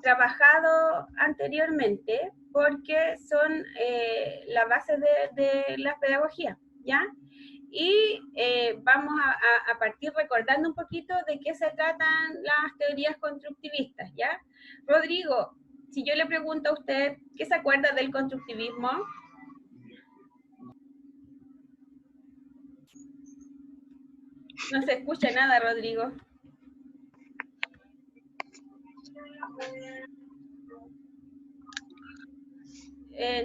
trabajado anteriormente porque son la base de la pedagogía, ¿ya? Y vamos a partir recordando un poquito de qué se tratan las teorías constructivistas, ¿ya? Rodrigo, si yo le pregunto a usted, ¿qué se acuerda del constructivismo? No se escucha nada, Rodrigo.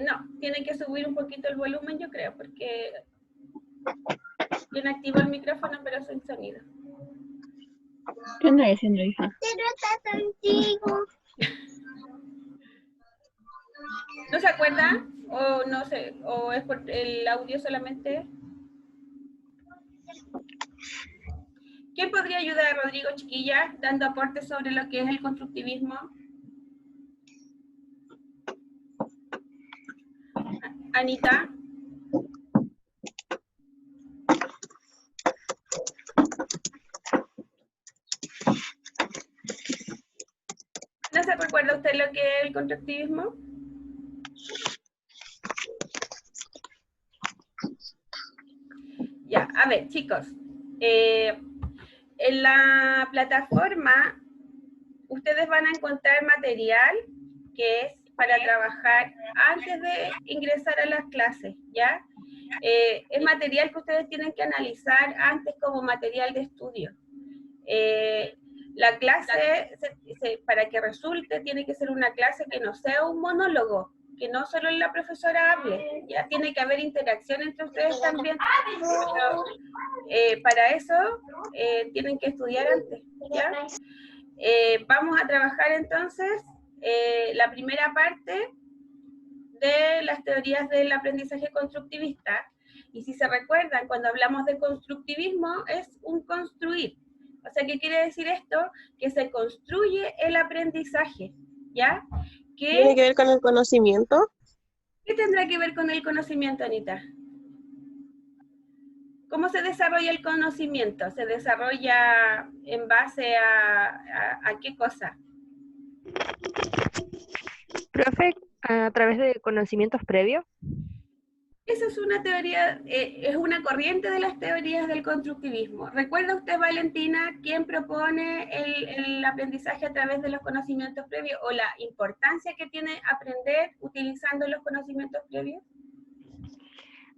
No, tiene que subir un poquito el volumen, yo creo, porque tiene activo el micrófono, pero sin sonido. ¿Qué anda diciendo, hija? Pero está contigo. ¿No se acuerda? ¿O no sé? ¿O es por el audio solamente? ¿Quién podría ayudar a Rodrigo, chiquilla, dando aportes sobre lo que es el constructivismo? Anita. ¿No se recuerda usted lo que es el constructivismo? Ya, a ver, chicos. En la plataforma, ustedes van a encontrar material que es para trabajar antes de ingresar a las clases, ¿ya? Es material que ustedes tienen que analizar antes como material de estudio. La clase, para que resulte, tiene que ser una clase que no sea un monólogo, que no solo la profesora hable, ya tiene que haber interacción entre ustedes también. Pero, para eso tienen que estudiar antes, ¿ya? Vamos a trabajar entonces la primera parte de las teorías del aprendizaje constructivista. Y si se recuerdan, cuando hablamos de constructivismo, es un construir. O sea, ¿qué quiere decir esto? Que se construye el aprendizaje, ¿ya? ¿Tiene que ver con el conocimiento? ¿Qué tendrá que ver con el conocimiento, Anita? ¿Cómo se desarrolla el conocimiento? ¿Se desarrolla en base a qué cosa? Profe, a través de conocimientos previos. Esa es una teoría, es una corriente de las teorías del constructivismo. ¿Recuerda usted, Valentina, quién propone el aprendizaje a través de los conocimientos previos o la importancia que tiene aprender utilizando los conocimientos previos?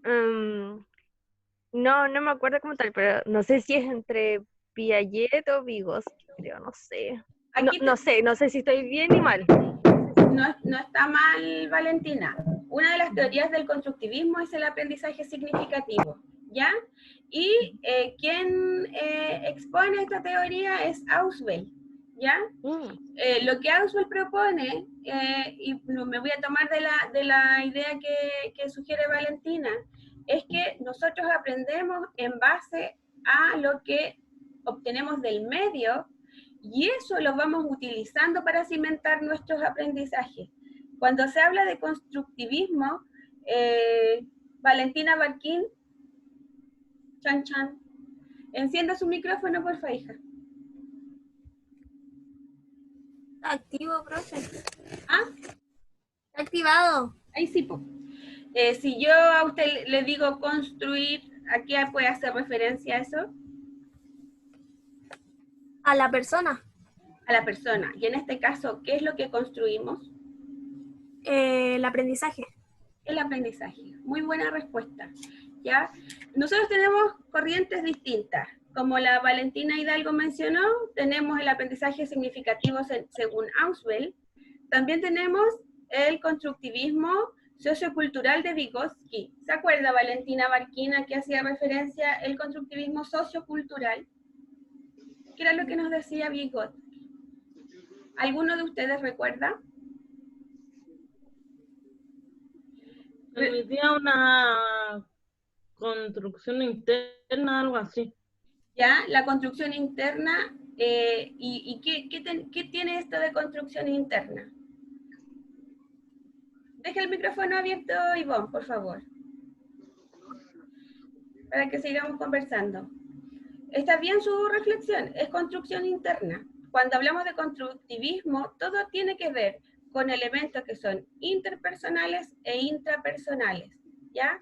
No me acuerdo como tal, pero no sé si es entre Piaget o Vygotsky, creo, no sé. No sé si estoy bien ni mal. No está mal, Valentina. Una de las teorías del constructivismo es el aprendizaje significativo, ¿ya? Y quien expone esta teoría es Ausubel, ¿ya? Lo que Ausubel propone, y me voy a tomar de la idea que sugiere Valentina, es que nosotros aprendemos en base a lo que obtenemos del medio y eso lo vamos utilizando para cimentar nuestros aprendizajes. Cuando se habla de constructivismo, Valentina Barquín, chan chan, encienda su micrófono, porfa, hija. Activo, profe. ¿Ah? Activado. Ahí sí, po. Si yo a usted le digo construir, ¿a qué puede hacer referencia a eso? A la persona. A la persona. Y en este caso, ¿qué es lo que construimos? El aprendizaje. El aprendizaje. Muy buena respuesta. ¿Ya? Nosotros tenemos corrientes distintas. Como la Valentina Hidalgo mencionó, tenemos el aprendizaje significativo según Ausubel. También tenemos el constructivismo sociocultural de Vygotsky. ¿Se acuerda, Valentina Barquina, que hacía referencia al constructivismo sociocultural? ¿Qué era lo que nos decía Vygotsky? ¿Alguno de ustedes recuerda? Permitía una construcción interna, algo así. ¿Ya? La construcción interna, ¿y qué tiene esto de construcción interna? Deja el micrófono abierto, Ivonne, por favor, para que sigamos conversando. ¿Está bien su reflexión? Es construcción interna. cuando hablamos de constructivismo, todo tiene que ver con elementos que son interpersonales e intrapersonales, ¿ya?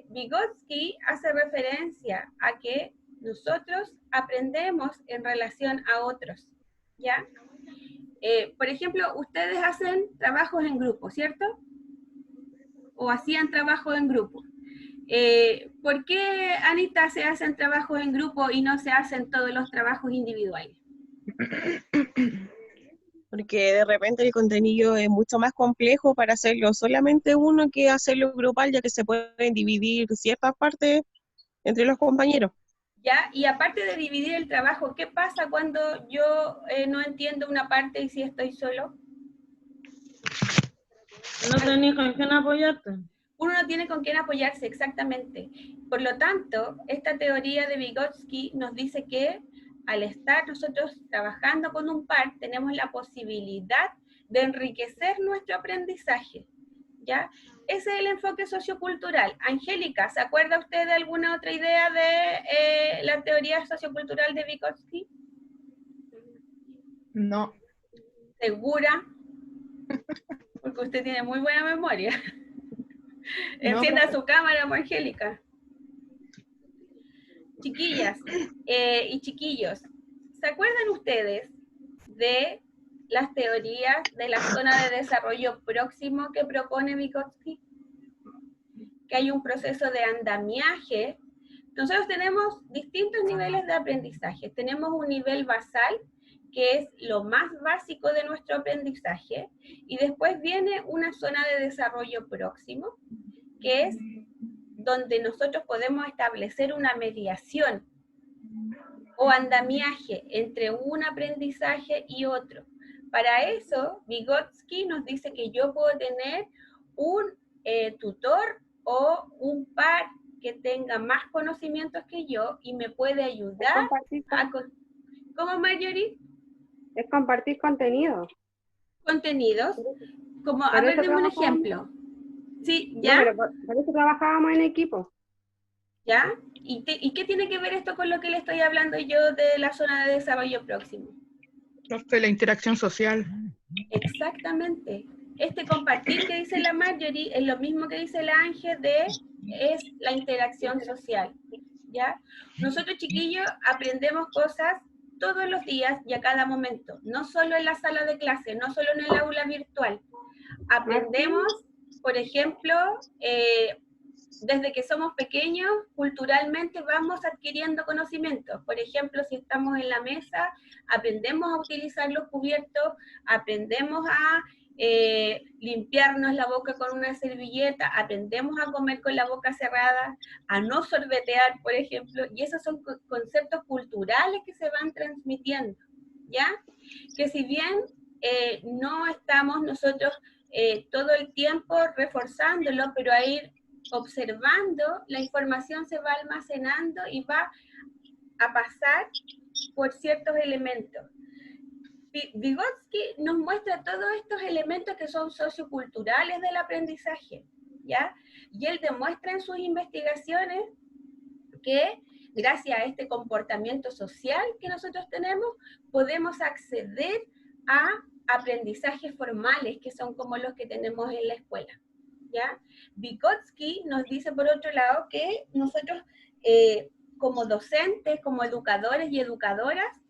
Vygotsky hace referencia a que nosotros aprendemos en relación a otros, ¿ya? Por ejemplo, ustedes hacen trabajos en grupo, ¿cierto? O hacían trabajos en grupo. ¿Por qué, Anita, se hacen trabajos en grupo y no se hacen todos los trabajos individuales? Porque de repente el contenido es mucho más complejo para hacerlo solamente uno que hacerlo grupal, ya que se pueden dividir ciertas partes entre los compañeros. ¿Ya? Y aparte de dividir el trabajo, ¿qué pasa cuando yo no entiendo una parte y si estoy solo? No tenés con quién apoyarte. Uno no tiene con quién apoyarse, exactamente. Por lo tanto, esta teoría de Vygotsky nos dice que al estar nosotros trabajando con un par, tenemos la posibilidad de enriquecer nuestro aprendizaje, ¿ya? Ese es el enfoque sociocultural. Angélica, ¿se acuerda usted de alguna otra idea de la teoría sociocultural de Vygotsky? No. ¿Segura? Porque usted tiene muy buena memoria. Encienda su cámara, Angélica. Chiquillas y chiquillos, ¿se acuerdan ustedes de las teorías de la zona de desarrollo próximo que propone Vygotsky? Que hay un proceso de andamiaje. Nosotros tenemos distintos niveles de aprendizaje. Tenemos un nivel basal, que es lo más básico de nuestro aprendizaje, y después viene una zona de desarrollo próximo, que es donde nosotros podemos establecer una mediación o andamiaje entre un aprendizaje y otro. Para eso, Vygotsky nos dice que yo puedo tener un tutor o un par que tenga más conocimientos que yo y me puede ayudar a... ¿Cómo, Marjorie? Es compartir contenido. Contenidos. Como, a ver, deme un ejemplo. Sí, ¿ya? No, pero por eso trabajábamos en equipo. ¿Ya? ¿Y qué tiene que ver esto con lo que le estoy hablando yo de la zona de desarrollo próximo? De la interacción social. Exactamente. Este compartir que dice la Marjorie es lo mismo que dice la Ángel es la interacción social, ¿ya? Nosotros, chiquillos, aprendemos cosas todos los días y a cada momento, no solo en la sala de clase, no solo en el aula virtual. Aprendemos, por ejemplo, desde que somos pequeños, culturalmente vamos adquiriendo conocimientos. Por ejemplo, si estamos en la mesa, aprendemos a utilizar los cubiertos, aprendemos a limpiarnos la boca con una servilleta, aprendemos a comer con la boca cerrada, a no sorbetear, por ejemplo, y esos son conceptos culturales que se van transmitiendo, ¿ya? Que si bien no estamos nosotros todo el tiempo reforzándolo, pero a ir observando, la información se va almacenando y va a pasar por ciertos elementos. Vygotsky nos muestra todos estos elementos que son socioculturales del aprendizaje, ¿ya? Y él demuestra en sus investigaciones que gracias a este comportamiento social que nosotros tenemos, podemos acceder a aprendizajes formales que son como los que tenemos en la escuela, ¿ya? Vygotsky nos dice, por otro lado, que nosotros como docentes, como educadores y educadoras,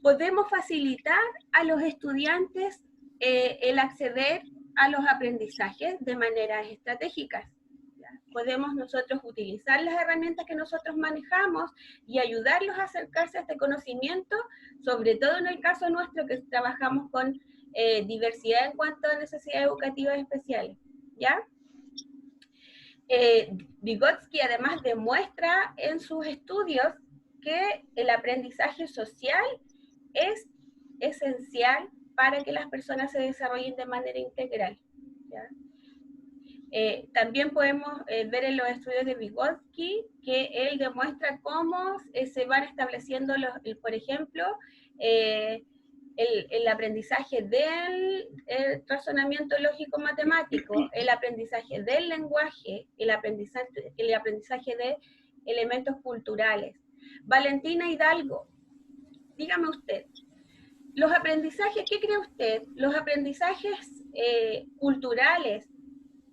podemos facilitar a los estudiantes el acceder a los aprendizajes de maneras estratégicas, ¿ya? Podemos nosotros utilizar las herramientas que nosotros manejamos y ayudarlos a acercarse a este conocimiento, sobre todo en el caso nuestro que trabajamos con diversidad en cuanto a necesidades educativas especiales, ¿ya? Vygotsky además demuestra en sus estudios que el aprendizaje social es esencial para que las personas se desarrollen de manera integral, ¿ya? También podemos ver en los estudios de Vygotsky que él demuestra cómo se van estableciendo, por ejemplo, el aprendizaje del razonamiento lógico-matemático, el aprendizaje del lenguaje, el aprendizaje de elementos culturales. Valentina Hidalgo, dígame usted, los aprendizajes, ¿qué cree usted? ¿Los aprendizajes culturales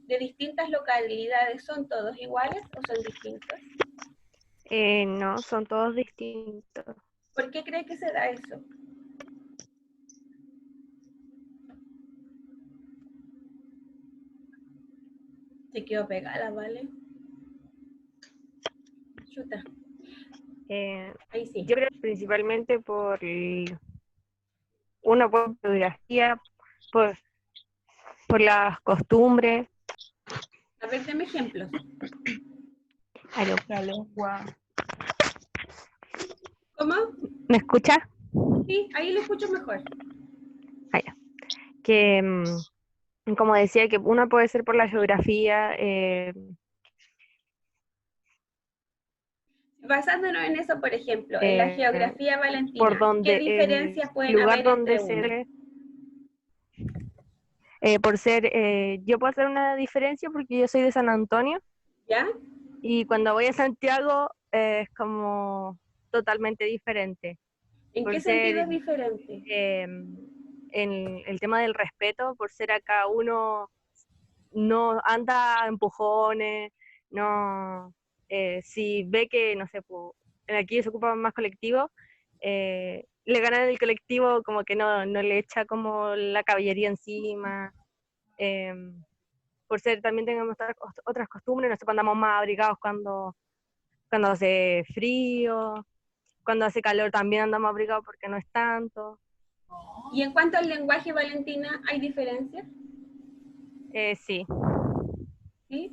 de distintas localidades son todos iguales o son distintos? No, son todos distintos. ¿Por qué cree que se da eso? Se quedó pegada, ¿vale? Chuta. Ahí sí. Yo creo que principalmente por geografía, por las costumbres. A ver, deme ejemplos. La lengua. ¿Cómo? ¿Me escucha? Sí, ahí le escucho mejor. Que, como decía, que una puede ser por la geografía. Basándonos en eso, por ejemplo, en la geografía valentina, por donde, ¿qué diferencias pueden haber entre uno? Por ser, yo puedo hacer una diferencia porque yo soy de San Antonio. ¿Ya? Y cuando voy a Santiago es como totalmente diferente. ¿En qué sentido es diferente? En el tema del respeto, por ser acá uno no anda a empujones, no, si ve que, no sé, aquí se ocupa más colectivo, le ganan el colectivo como que no le echa como la caballería encima, por ser también tenemos otras costumbres, no sé, andamos más abrigados cuando hace frío, cuando hace calor también andamos abrigados porque no es tanto. ¿Y en cuanto al lenguaje, Valentina, hay diferencias? Sí. ¿Sí?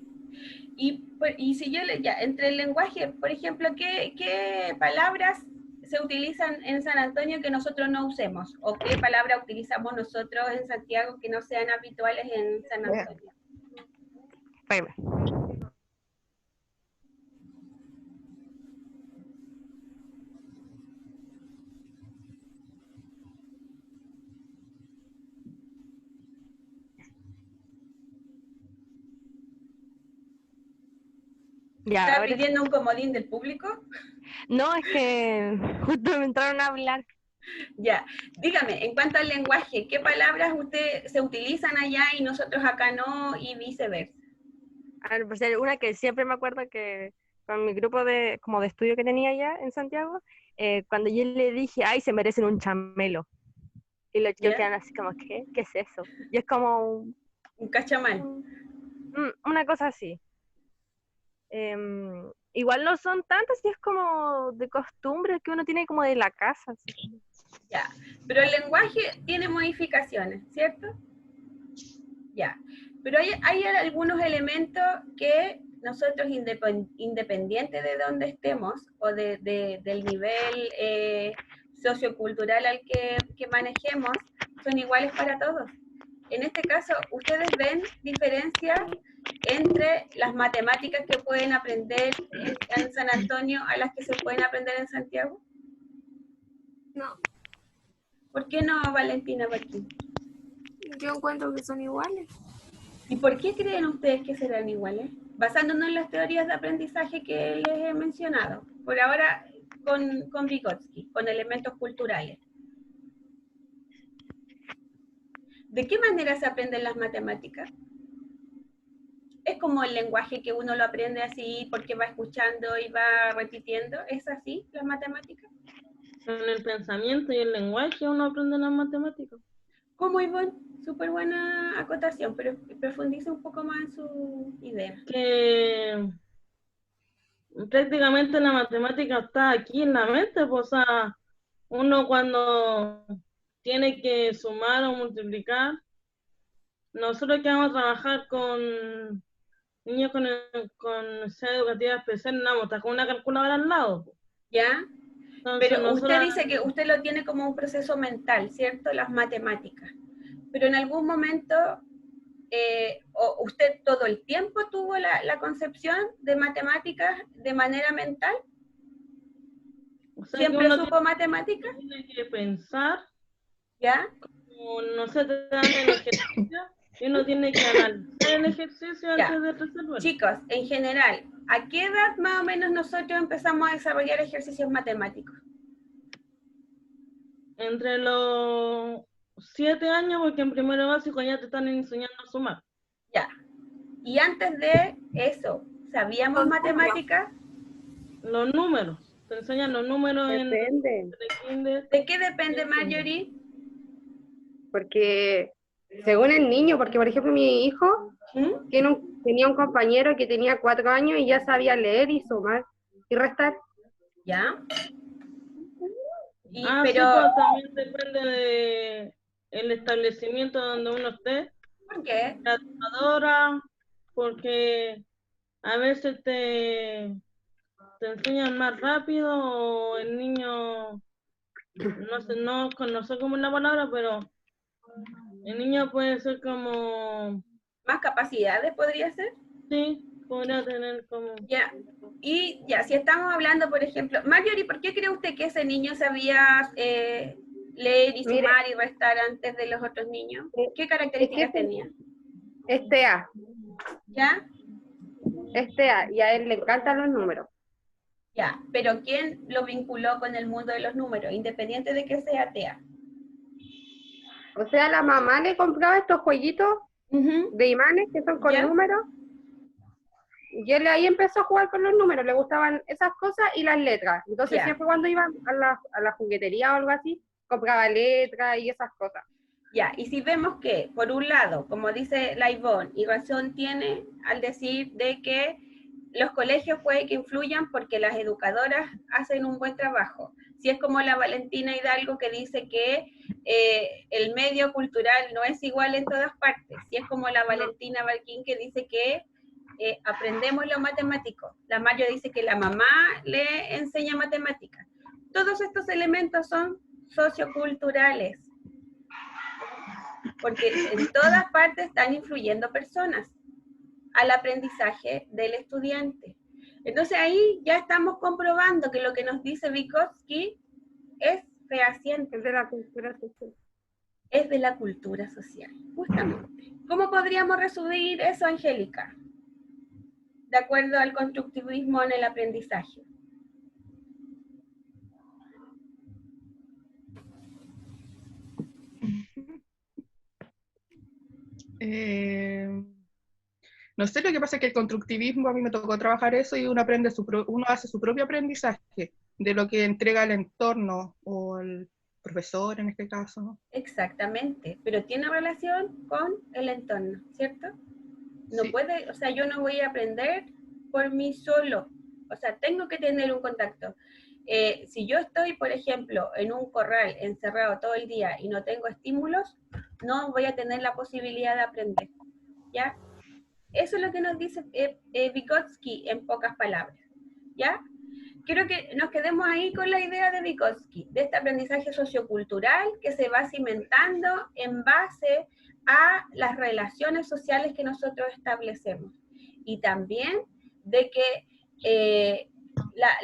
Y si yo entre el lenguaje, por ejemplo, ¿qué palabras se utilizan en San Antonio que nosotros no usemos? ¿O qué palabras utilizamos nosotros en Santiago que no sean habituales en San Antonio? ¿Estás pidiendo un comodín del público? No, es que justo me entraron a hablar. Ya, dígame, en cuanto al lenguaje, ¿qué palabras se utilizan allá y nosotros acá no, y viceversa? A ver, pues una que siempre me acuerdo que con mi grupo de estudio que tenía allá en Santiago, cuando yo le dije, ay, se merecen un chamelo. Y los chicos quedan así como, ¿qué? ¿Qué es eso? Y es como un cachamal. Una cosa así. Igual no son tantas, y es como de costumbre que uno tiene como de la casa. Así. Ya, pero el lenguaje tiene modificaciones, ¿cierto? Ya, pero hay algunos elementos que nosotros, independiente de donde estemos o del nivel sociocultural al que manejemos, son iguales para todos. En este caso, ¿ustedes ven diferencias entre las matemáticas que pueden aprender en San Antonio a las que se pueden aprender en Santiago? No. ¿Por qué no, Valentina Martín? Yo encuentro que son iguales. ¿Y por qué creen ustedes que serán iguales? Basándonos en las teorías de aprendizaje que les he mencionado. Por ahora, con Vygotsky, con elementos culturales. ¿De qué manera se aprenden las matemáticas? ¿Es como el lenguaje que uno lo aprende así porque va escuchando y va repitiendo? ¿Es así las matemáticas? Con el pensamiento y el lenguaje uno aprende las matemáticas. ¿Cómo, Ivonne? Súper buena acotación, pero profundice un poco más en su idea. Que prácticamente la matemática está aquí en la mente, pues, o sea, uno cuando tiene que sumar o multiplicar, nosotros que vamos a trabajar con niños con necesidad educativa especial, no, está con una calculadora al lado. ¿Ya? Entonces, pero usted dice que usted lo tiene como un proceso mental, ¿cierto? Las matemáticas. Pero en algún momento, o ¿usted todo el tiempo tuvo la concepción de matemáticas de manera mental? O sea, ¿siempre supo matemáticas? Tiene que pensar. ¿Ya? Como no se te dan el ejercicio, y uno tiene que analizar el ejercicio antes de resolver. Chicos, en general, ¿a qué edad más o menos nosotros empezamos a desarrollar ejercicios matemáticos? entre los 7 años, porque en primero básico ya te están enseñando a sumar. Ya. Y antes de eso, ¿sabíamos matemáticas? Los números, te enseñan los números Depende, en kinder. ¿De qué depende, Marjorie? porque según el niño, porque por ejemplo mi hijo ¿Mm? tenía un compañero que tenía 4 años y ya sabía leer y sumar y restar. ¿Ya? Y, Sí, pero, pues también depende de el establecimiento donde uno esté, ¿por qué? la educadora, porque a veces te enseñan más rápido o el niño, no sé cómo es la palabra, pero el niño puede ser como, ¿Más capacidades podría ser? sí, podría tener como, Ya. Y ya, si estamos hablando, por ejemplo, Marjorie, ¿por qué cree usted que ese niño sabía leer y Mire. sumar y restar antes de los otros niños? ¿Qué características tenía? Es TEA, ¿Ya? y a él le encantan los números. Ya. Pero ¿quién lo vinculó con el mundo de los números, independiente de que sea TEA? O sea, la mamá le compraba estos jueguitos Ujú. de imanes que son con ¿Ya? números. Y él ahí empezó a jugar con los números, le gustaban esas cosas y las letras. Entonces Ya. siempre cuando iba a la juguetería o algo así, compraba letras y esas cosas. Ya, y si vemos que, por un lado, como dice la Ivonne, y razón tiene al decir de que los colegios puede que influyan porque las educadoras hacen un buen trabajo. Si es como la Valentina Hidalgo que dice que el medio cultural no es igual en todas partes. Si es como la Valentina Balquín que dice que aprendemos lo matemático. La Mayo dice que la mamá le enseña matemáticas. Todos estos elementos son socioculturales, porque en todas partes están influyendo personas al aprendizaje del estudiante. Entonces ahí ya estamos comprobando que lo que nos dice Vygotsky es fehaciente. Es de la cultura social. Es de la cultura social, justamente. ¿Cómo podríamos resumir eso, Angélica? De acuerdo al constructivismo en el aprendizaje. No sé, lo que pasa es que el constructivismo, a mí me tocó trabajar eso y uno hace su propio aprendizaje de lo que entrega el entorno o el profesor en este caso, ¿no? Exactamente, pero tiene relación con el entorno, ¿cierto? No Sí. puede, o sea, yo no voy a aprender por mí solo, o sea, tengo que tener un contacto. Si yo estoy, por ejemplo, en un corral encerrado todo el día y no tengo estímulos, no voy a tener la posibilidad de aprender, ¿ya? Eso es lo que nos dice Vygotsky en pocas palabras, ¿ya? Quiero que nos quedemos ahí con la idea de Vygotsky, de este aprendizaje sociocultural que se va cimentando en base a las relaciones sociales que nosotros establecemos. Y también de que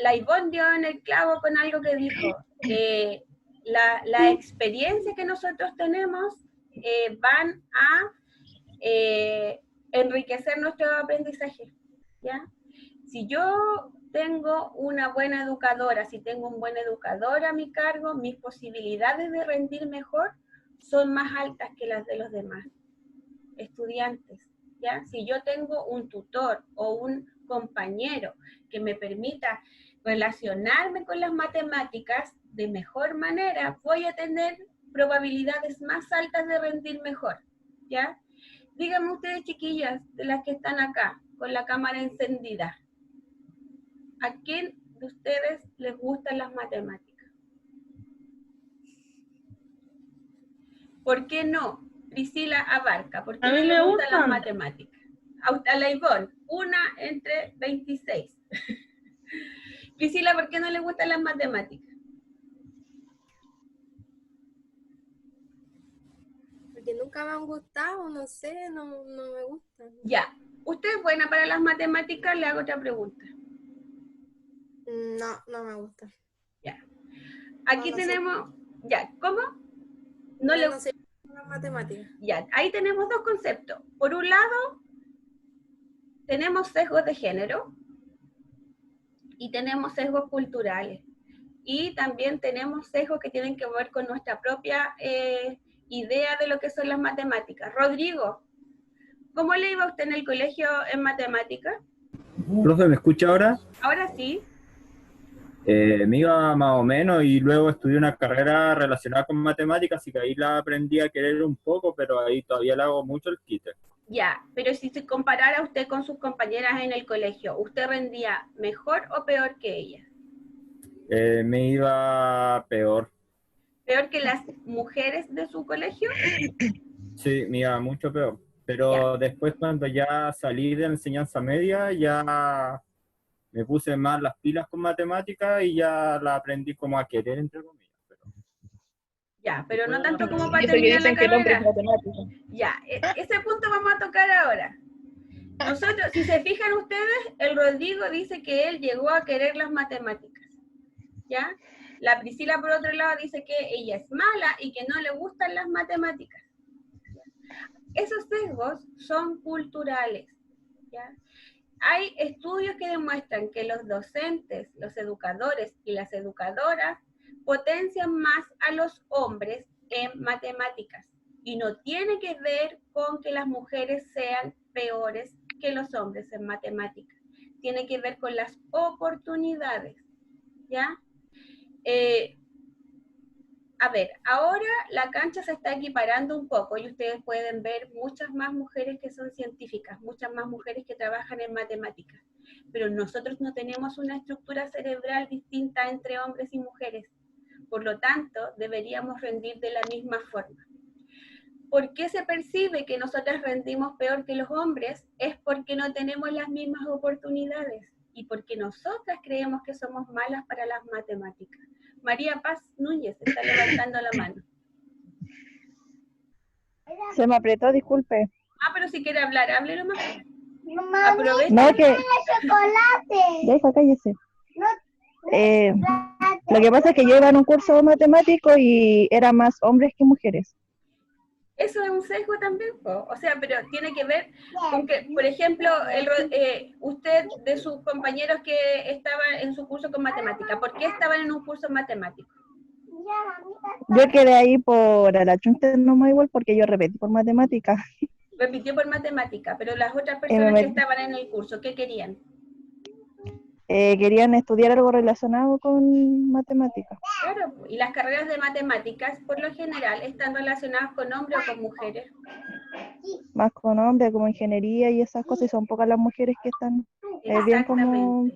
la Ivonne dio en el clavo con algo que dijo, la experiencia que nosotros tenemos van a enriquecer nuestro aprendizaje, ¿ya? Si yo tengo una buena educadora, si tengo un buen educador a mi cargo, mis posibilidades de rendir mejor son más altas que las de los demás estudiantes, ¿ya? Si yo tengo un tutor o un compañero que me permita relacionarme con las matemáticas de mejor manera, voy a tener probabilidades más altas de rendir mejor, ¿ya? Díganme ustedes, chiquillas, de las que están acá, con la cámara encendida, ¿a quién de ustedes les gustan las matemáticas? ¿Por qué no? Priscila Abarca, ¿por qué A no mí le me gustan las gustan. matemáticas? A la Ivonne, una entre 26. Priscila, ¿por qué no le gustan las matemáticas? Porque nunca me han gustado, no sé, no me gustan. Ya, ¿usted es buena para las matemáticas? Le hago otra pregunta. No me gustan. Ya. Aquí No tenemos, ya, ¿cómo? No Yo le no sé las matemáticas. Ya, ahí tenemos dos conceptos. Por un lado, tenemos sesgos de género y tenemos sesgos culturales. y también tenemos sesgos que tienen que ver con nuestra propia idea de lo que son las matemáticas. Rodrigo, ¿cómo le iba a usted en el colegio en matemáticas? Profe, ¿me escucha ahora? Ahora sí. Me iba más o menos y luego estudié una carrera relacionada con matemáticas, así que ahí la aprendí a querer un poco, pero ahí todavía le hago mucho el quite. Ya, pero si se comparara usted con sus compañeras en el colegio, ¿usted rendía mejor o peor que ellas? Me iba peor. ¿Peor que las mujeres de su colegio? Sí, me iba mucho peor. Pero después cuando ya salí de la enseñanza media, ya me puse más las pilas con matemáticas y ya la aprendí como a querer, entre comillas. Ya, pero no tanto como para Y eso que terminar la dicen que el hombre es carrera. matemático. Ya, ese punto vamos a tocar ahora. Nosotros, si se fijan ustedes, el Rodrigo dice que él llegó a querer las matemáticas, ¿ya? La Priscila, por otro lado, dice que ella es mala y que no le gustan las matemáticas. Esos sesgos son culturales, ¿ya? Hay estudios que demuestran que los docentes, los educadores y las educadoras potencian más a los hombres en matemáticas y no tiene que ver con que las mujeres sean peores que los hombres en matemáticas. Tiene que ver con las oportunidades, ¿ya? A ver, ahora la cancha se está equiparando un poco y ustedes pueden ver muchas más mujeres que son científicas, muchas más mujeres que trabajan en matemáticas, pero nosotros no tenemos una estructura cerebral distinta entre hombres y mujeres, por lo tanto, deberíamos rendir de la misma forma. ¿Por qué se percibe que nosotras rendimos peor que los hombres? Es porque no tenemos las mismas oportunidades y porque nosotras creemos que somos malas para las matemáticas. María Paz Núñez está levantando la mano. Se me apretó, disculpe. Ah, pero si quiere hablar, háblelo más. Aproveche. No, que... Deja, cállese. Lo que pasa es que yo iba en un curso matemático y era más hombres que mujeres. Eso es un sesgo también, o sea, pero tiene que ver con que, por ejemplo, usted de sus compañeros que estaban en su curso con matemática, ¿por qué estaban en un curso matemático? Yo quedé ahí por la chunta nomás igual porque yo repetí por matemática. Repitió por matemática, pero las otras personas que estaban en el curso, ¿qué querían? Querían estudiar algo relacionado con matemáticas. Claro, y las carreras de matemáticas, por lo general, están relacionadas con hombres o con mujeres. Más con hombres, como ingeniería y esas cosas, y son pocas las mujeres que están bien como...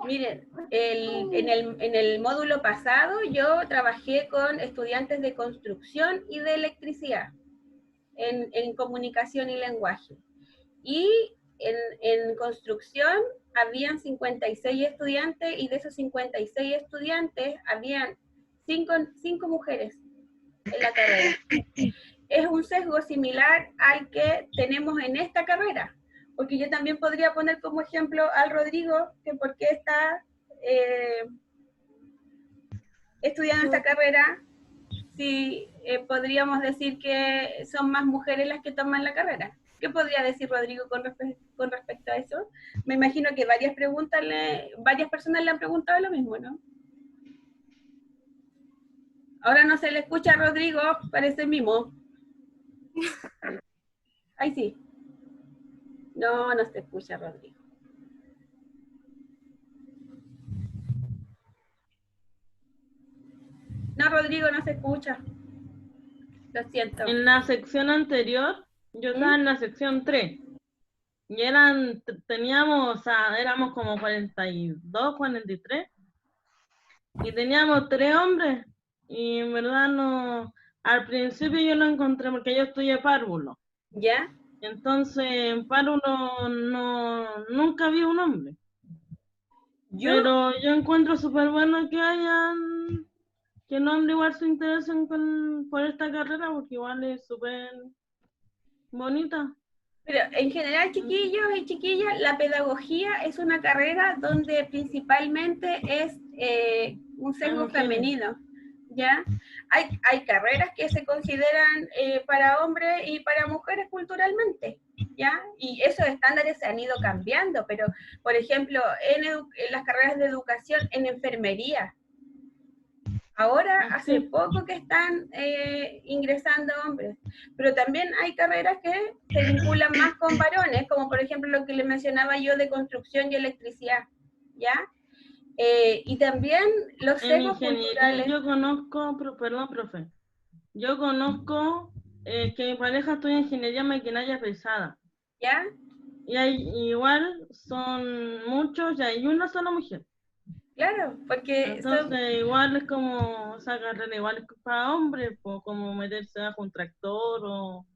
Miren, en el módulo pasado yo trabajé con estudiantes de construcción y de electricidad, en comunicación y lenguaje. Y en construcción habían 56 estudiantes y de esos 56 estudiantes habían 5 mujeres en la carrera. Es un sesgo similar al que tenemos en esta carrera, porque yo también podría poner como ejemplo al Rodrigo, que por qué está estudiando esta carrera, si podríamos decir que son más mujeres las que toman la carrera. ¿Qué podría decir Rodrigo con respecto a eso? Me imagino que varias personas le han preguntado lo mismo, ¿no? Ahora no se le escucha a Rodrigo, parece mimo. Ahí sí. No se escucha Rodrigo. No, Rodrigo, no se escucha. Lo siento. En la sección anterior, yo estaba en la sección 3. Y éramos como 42, 43. Y teníamos 3 hombres. Y en verdad no... Al principio yo lo encontré porque yo estudié párvulo. ¿Ya? Entonces en párvulo nunca vi un hombre. Pero yo encuentro súper bueno que el hombre igual se interesen por esta carrera porque igual es súper bonita. Pero en general, chiquillos y chiquillas, la pedagogía es una carrera donde principalmente es un sesgo femenino, ¿ya? Hay carreras que se consideran para hombres y para mujeres culturalmente, ¿ya? Y esos estándares se han ido cambiando, pero, por ejemplo, en las carreras de educación, en enfermería, Ahora, hace Sí. poco que están ingresando hombres, pero también hay carreras que se vinculan más con varones, como por ejemplo lo que le mencionaba yo de construcción y electricidad, ¿ya? Y también los En sesgos ingeniería culturales, yo conozco, perdón, profe, yo conozco que mi pareja estudia ingeniería maquinaria pesada. ¿ya? Y igual son muchos y hay una sola mujer. Claro, porque Entonces igual es como esa carrera, igual es para hombres, pues, como meterse bajo un tractor o...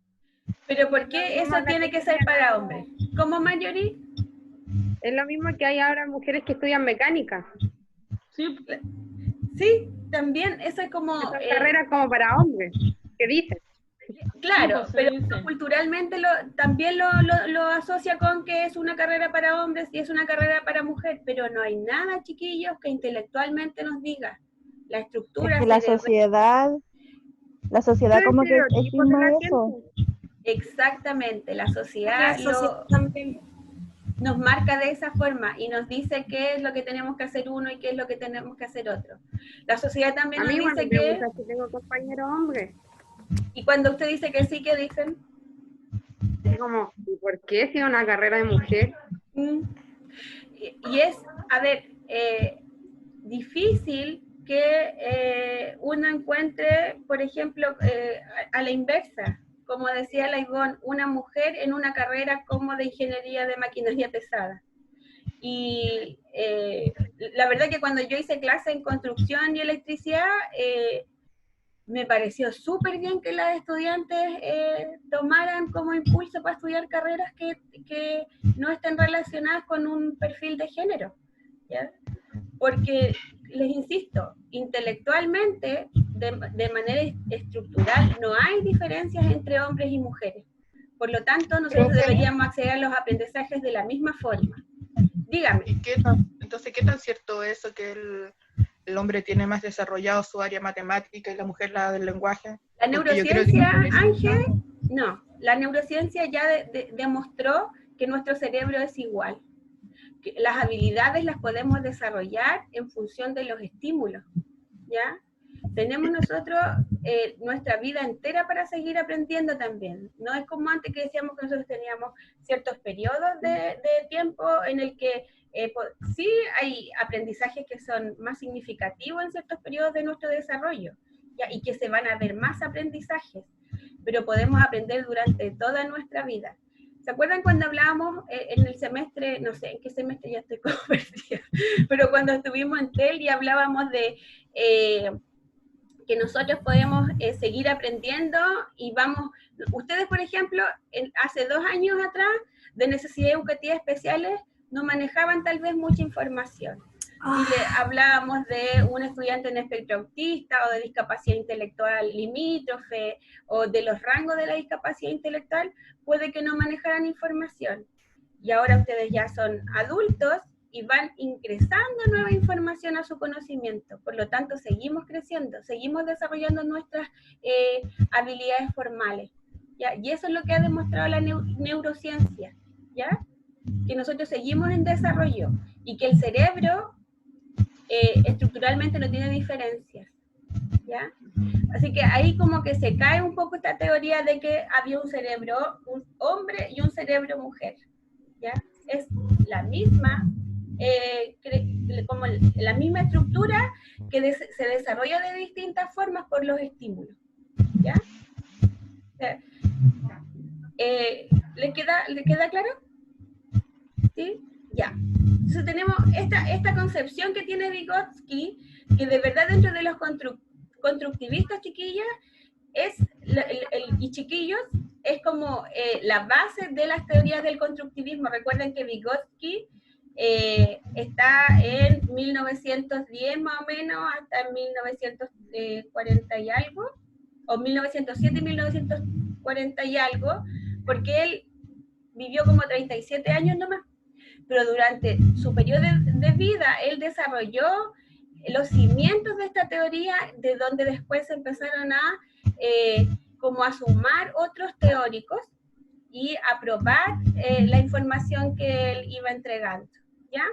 pero ¿por qué eso tiene que ser para hombres? ¿Cómo, Marjorie? Es lo mismo que hay ahora mujeres que estudian mecánica. Sí, Sí, también eso es como... Son carreras como para hombres, ¿qué dicen? Claro, sí, pues, se pero dice. culturalmente también lo asocia con que es una carrera para hombres y es una carrera para mujeres, pero no hay nada, chiquillos, que intelectualmente nos diga. La Es estructura que la sociedad como que estigma eso. Exactamente, la sociedad La sociedad también. nos marca de esa forma y nos dice qué es lo que tenemos que hacer uno y qué es lo que tenemos que hacer otro. La sociedad también A nos mí igual dice me que... gusta que tengo compañeros hombres. Y cuando usted dice que sí, ¿qué dicen? Es como, ¿y por qué si es una carrera de mujer? Y es, a ver, difícil que uno encuentre, por ejemplo, a la inversa, como decía la Ivonne, una mujer en una carrera como de ingeniería de maquinaria pesada. Y la verdad que cuando yo hice clase en construcción y electricidad, me pareció súper bien que las estudiantes tomaran como impulso para estudiar carreras que no estén relacionadas con un perfil de género, ¿ya? Porque, les insisto, intelectualmente, de manera estructural, no hay diferencias entre hombres y mujeres. Por lo tanto, nosotros deberíamos acceder a los aprendizajes de la misma forma. Dígame. ¿Y entonces qué tan cierto es eso que el hombre tiene más desarrollado su área matemática y la mujer la del lenguaje? La neurociencia, Ángel, no. La neurociencia ya demostró que nuestro cerebro es igual. Que las habilidades las podemos desarrollar en función de los estímulos, ¿ya? Tenemos nosotros nuestra vida entera para seguir aprendiendo también. No es como antes que decíamos que nosotros teníamos ciertos periodos de tiempo en el que sí hay aprendizajes que son más significativos en ciertos periodos de nuestro desarrollo, ¿ya? Y que se van a ver más aprendizajes, pero podemos aprender durante toda nuestra vida. ¿Se acuerdan cuando hablábamos en el semestre, no sé en qué semestre ya estoy como perdida, pero cuando estuvimos en TEL y hablábamos de que nosotros podemos seguir aprendiendo y vamos, ustedes por ejemplo, hace 2 años atrás, de necesidades educativas especiales, no manejaban tal vez mucha información. Si le hablábamos de un estudiante en espectro autista o de discapacidad intelectual limítrofe o de los rangos de la discapacidad intelectual, puede que no manejaran información. Y ahora ustedes ya son adultos y van ingresando nueva información a su conocimiento. Por lo tanto, seguimos creciendo, seguimos desarrollando nuestras habilidades formales, ¿ya? Y eso es lo que ha demostrado la neurociencia, ¿ya? Que nosotros seguimos en desarrollo y que el cerebro estructuralmente no tiene diferencias, ¿ya? Así que ahí como que se cae un poco esta teoría de que había un cerebro un hombre y un cerebro mujer, ¿ya? Es la misma, como la misma estructura que se desarrolla de distintas formas por los estímulos, ¿ya? ¿Le queda claro? ¿Sí? Ya. Entonces tenemos esta concepción que tiene Vygotsky, que de verdad dentro de los constructivistas, chiquillas, y chiquillos, es como la base de las teorías del constructivismo. Recuerden que Vygotsky está en 1910 más o menos, hasta 1940 y algo, o 1907 y 1940 y algo, porque él vivió como 37 años nomás, pero durante su periodo de vida él desarrolló los cimientos de esta teoría, de donde después se empezaron como a sumar otros teóricos y a probar la información que él iba entregando, ¿ya?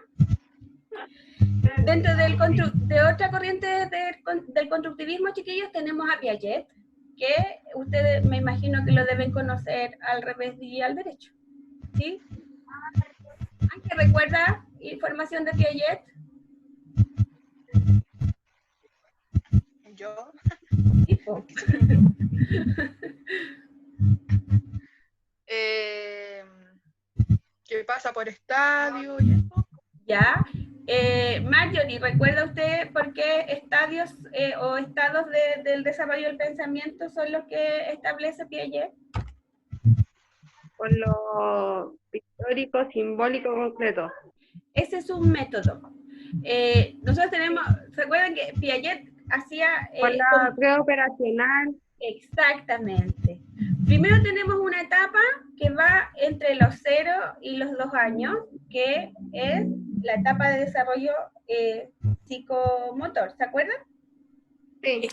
Dentro de otra corriente del constructivismo, chiquillos, tenemos a Piaget, que ustedes me imagino que lo deben conocer al revés y al derecho, ¿sí? ¿Alguien recuerda información de Piaget? Yo. Tipo. ¿Qué pasa por estadio y eso? Ya. Marjorie, ¿recuerda usted por qué estadios o estados del desarrollo del pensamiento son los que establece Piaget? Por lo pictórico, simbólico, concreto. Ese es un método. Nosotros tenemos, ¿se acuerdan que Piaget hacía... Por la preoperacional. Exactamente. Primero tenemos una etapa que va entre los 0 y los 2 años, que es la etapa de desarrollo psicomotor, ¿se acuerdan? Sí.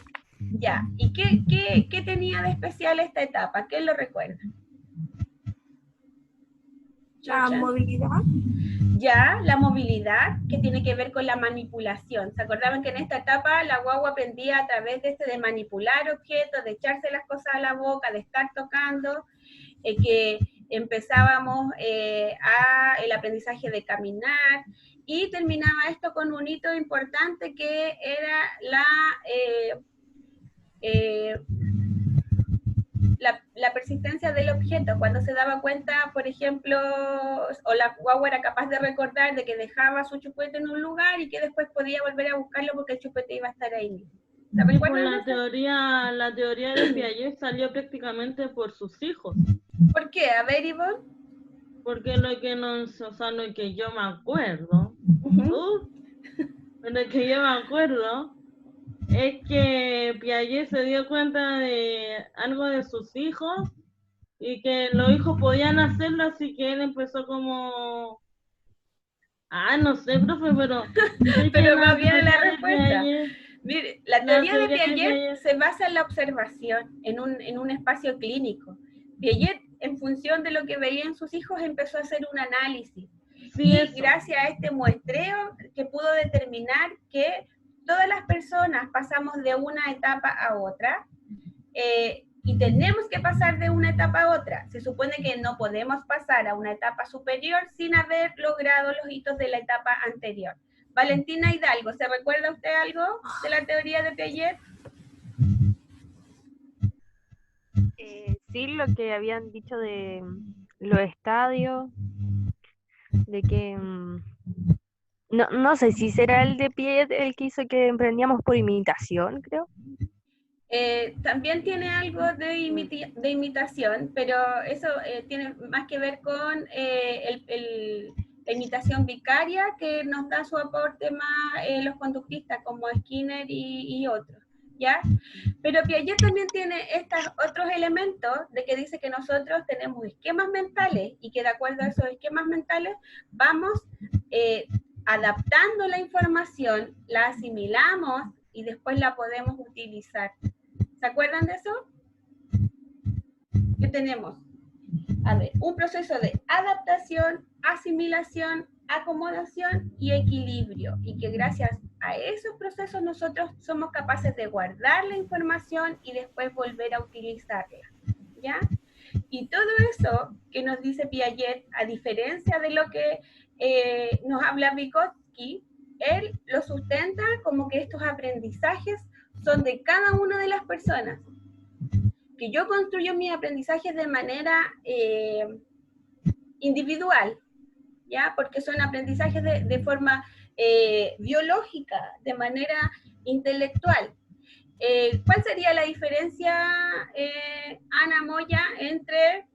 Ya, ¿y qué tenía de especial esta etapa? ¿Quién lo recuerda? La movilidad. Ya, la movilidad, que tiene que ver con la manipulación. ¿Se acordaban que en esta etapa la guagua aprendía a través de manipular objetos, de echarse las cosas a la boca, de estar tocando, que empezábamos el aprendizaje de caminar, y terminaba esto con un hito importante que era la persistencia del objeto, cuando se daba cuenta, por ejemplo, o la guagua era capaz de recordar de que dejaba su chupete en un lugar y que después podía volver a buscarlo porque el chupete iba a estar ahí mismo. Pues la teoría de Piaget salió prácticamente por sus hijos. ¿Por qué? A ver, Ivonne. Porque lo que yo me acuerdo, lo que yo me acuerdo es que Piaget se dio cuenta de algo de sus hijos y que los hijos podían hacerlo, así que él empezó como... no sé, profe, pero... pero más bien la respuesta. Mire, la teoría de Piaget se basa en la observación, en un espacio clínico. Piaget, en función de lo que veía en sus hijos, empezó a hacer un análisis. Sí, y gracias a este muestreo que pudo determinar que todas las personas pasamos de una etapa a otra, y tenemos que pasar de una etapa a otra. Se supone que no podemos pasar a una etapa superior sin haber logrado los hitos de la etapa anterior. Valentina Hidalgo, ¿se recuerda usted algo de la teoría de Piaget? Sí, lo que habían dicho de los estadios, de que no sé si será el de Piaget el que hizo que emprendíamos por imitación, creo. También tiene algo de imitación, pero eso tiene más que ver con la imitación vicaria, que nos da su aporte más los conductistas como Skinner y otros, ¿ya? Pero Piaget también tiene estos otros elementos de que dice que nosotros tenemos esquemas mentales y que de acuerdo a esos esquemas mentales vamos adaptando la información, la asimilamos y después la podemos utilizar. ¿Se acuerdan de eso? ¿Qué tenemos? A ver, un proceso de adaptación, asimilación, acomodación y equilibrio. Y que gracias a esos procesos nosotros somos capaces de guardar la información y después volver a utilizarla. ¿Ya? Y todo eso que nos dice Piaget, a diferencia de lo que nos habla Vygotsky, él lo sustenta como que estos aprendizajes son de cada una de las personas. Que yo construyo mis aprendizajes de manera individual, ¿ya? Porque son aprendizajes de forma biológica, de manera intelectual. ¿Cuál sería la diferencia, Ana Moya, entre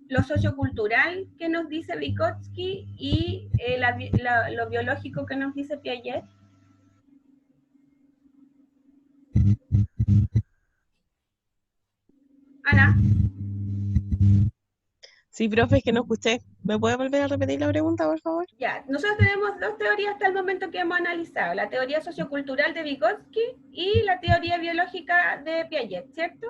lo sociocultural que nos dice Vygotsky y lo biológico que nos dice Piaget? Ana. Sí, profe, es que no escuché. ¿Me puede volver a repetir la pregunta, por favor? Ya, nosotros tenemos dos teorías hasta el momento que hemos analizado, la teoría sociocultural de Vygotsky y la teoría biológica de Piaget, ¿cierto?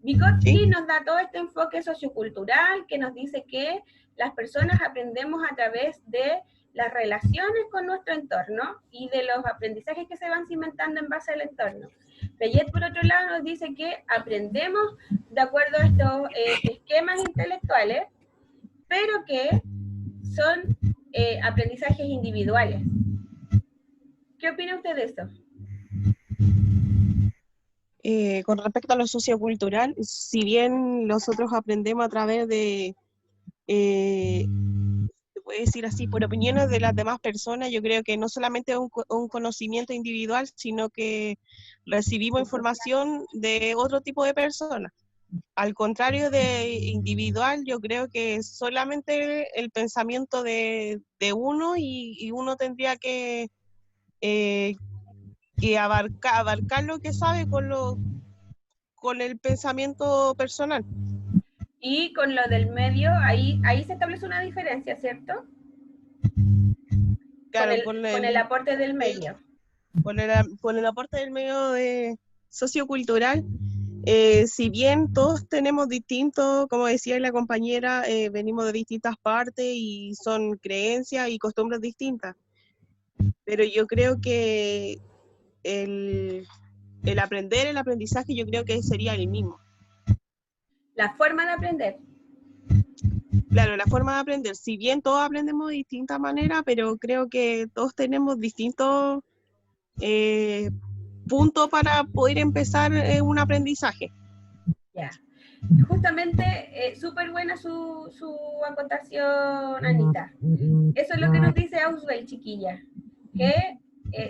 Vygotsky nos da todo este enfoque sociocultural que nos dice que las personas aprendemos a través de las relaciones con nuestro entorno y de los aprendizajes que se van cimentando en base al entorno. Piaget, por otro lado, nos dice que aprendemos de acuerdo a estos esquemas intelectuales, pero que son aprendizajes individuales. ¿Qué opina usted de eso? Con respecto a lo sociocultural, si bien nosotros aprendemos a través de, se puede decir así, por opiniones de las demás personas, yo creo que no solamente es un conocimiento individual, sino que recibimos información de otro tipo de personas. Al contrario de individual, yo creo que solamente el pensamiento de uno y uno tendría que abarcar lo que sabe con el pensamiento personal. Y con lo del medio, ahí se establece una diferencia, ¿cierto? Claro, con el aporte del medio. Con el aporte del medio sociocultural, si bien todos tenemos distintos, como decía la compañera, venimos de distintas partes y son creencias y costumbres distintas, pero yo creo que el aprender, el aprendizaje, yo creo que sería el mismo. La forma de aprender. Claro, la forma de aprender, si bien todos aprendemos de distintas maneras, pero creo que todos tenemos distintos puntos para poder empezar un aprendizaje. Ya. Justamente, súper buena su acotación, Anita. Eso es lo que nos dice Auswell, chiquilla, que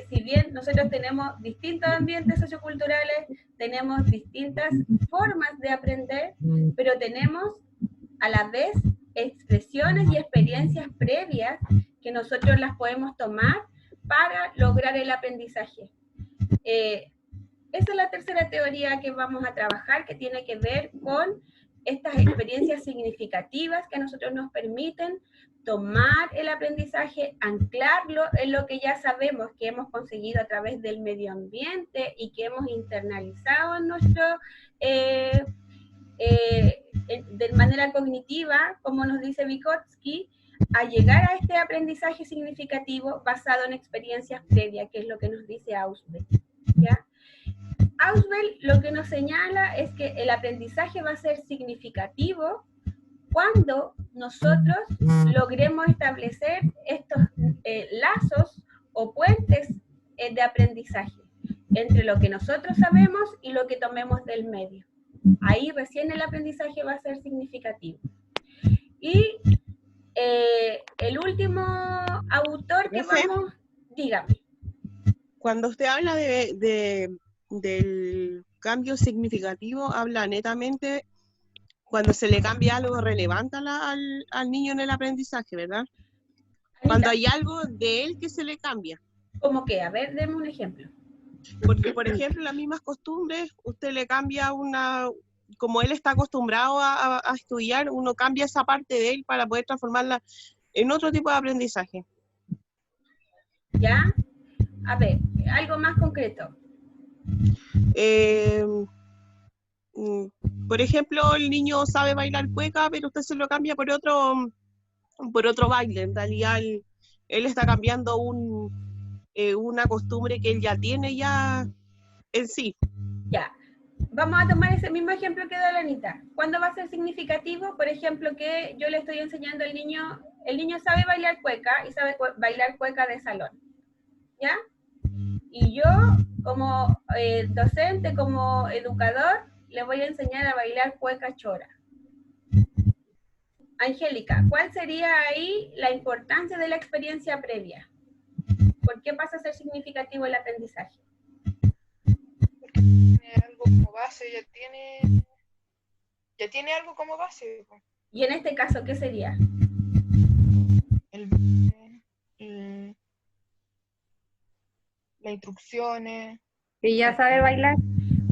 si bien nosotros tenemos distintos ambientes socioculturales, tenemos distintas formas de aprender, pero tenemos a la vez expresiones y experiencias previas que nosotros las podemos tomar para lograr el aprendizaje. Esa es la tercera teoría que vamos a trabajar, que tiene que ver con estas experiencias significativas que a nosotros nos permiten tomar el aprendizaje, anclarlo en lo que ya sabemos que hemos conseguido a través del medio ambiente y que hemos internalizado en nuestro, de manera cognitiva, como nos dice Vygotsky, a llegar a este aprendizaje significativo basado en experiencias previas, que es lo que nos dice Auswell, ¿ya? Auswell lo que nos señala es que el aprendizaje va a ser significativo cuando nosotros logremos establecer estos lazos o puentes de aprendizaje entre lo que nosotros sabemos y lo que tomemos del medio. Ahí recién el aprendizaje va a ser significativo. Y el último autor que vamos, dígame. Cuando usted habla del cambio significativo, habla netamente cuando se le cambia algo relevante al niño en el aprendizaje, ¿verdad? Cuando hay algo de él que se le cambia. ¿Cómo qué? A ver, deme un ejemplo. Porque, por ejemplo, las mismas costumbres, usted le cambia como él está acostumbrado a estudiar, uno cambia esa parte de él para poder transformarla en otro tipo de aprendizaje. ¿Ya? A ver, algo más concreto. Por ejemplo, el niño sabe bailar cueca, pero usted se lo cambia por otro baile. En realidad, él está cambiando una costumbre que él ya tiene ya en sí. Ya. Vamos a tomar ese mismo ejemplo que da la Anita. ¿Cuándo va a ser significativo? Por ejemplo, que yo le estoy enseñando al niño, el niño sabe bailar cueca y sabe bailar cueca de salón, ¿ya? Y yo, como docente, como educador, le voy a enseñar a bailar cueca chora. Angélica, ¿cuál sería ahí la importancia de la experiencia previa? ¿Por qué pasa a ser significativo el aprendizaje? Porque tiene algo como base, ya tiene algo como base. Y en este caso, ¿qué sería? Las instrucciones. Y ya sabe bailar.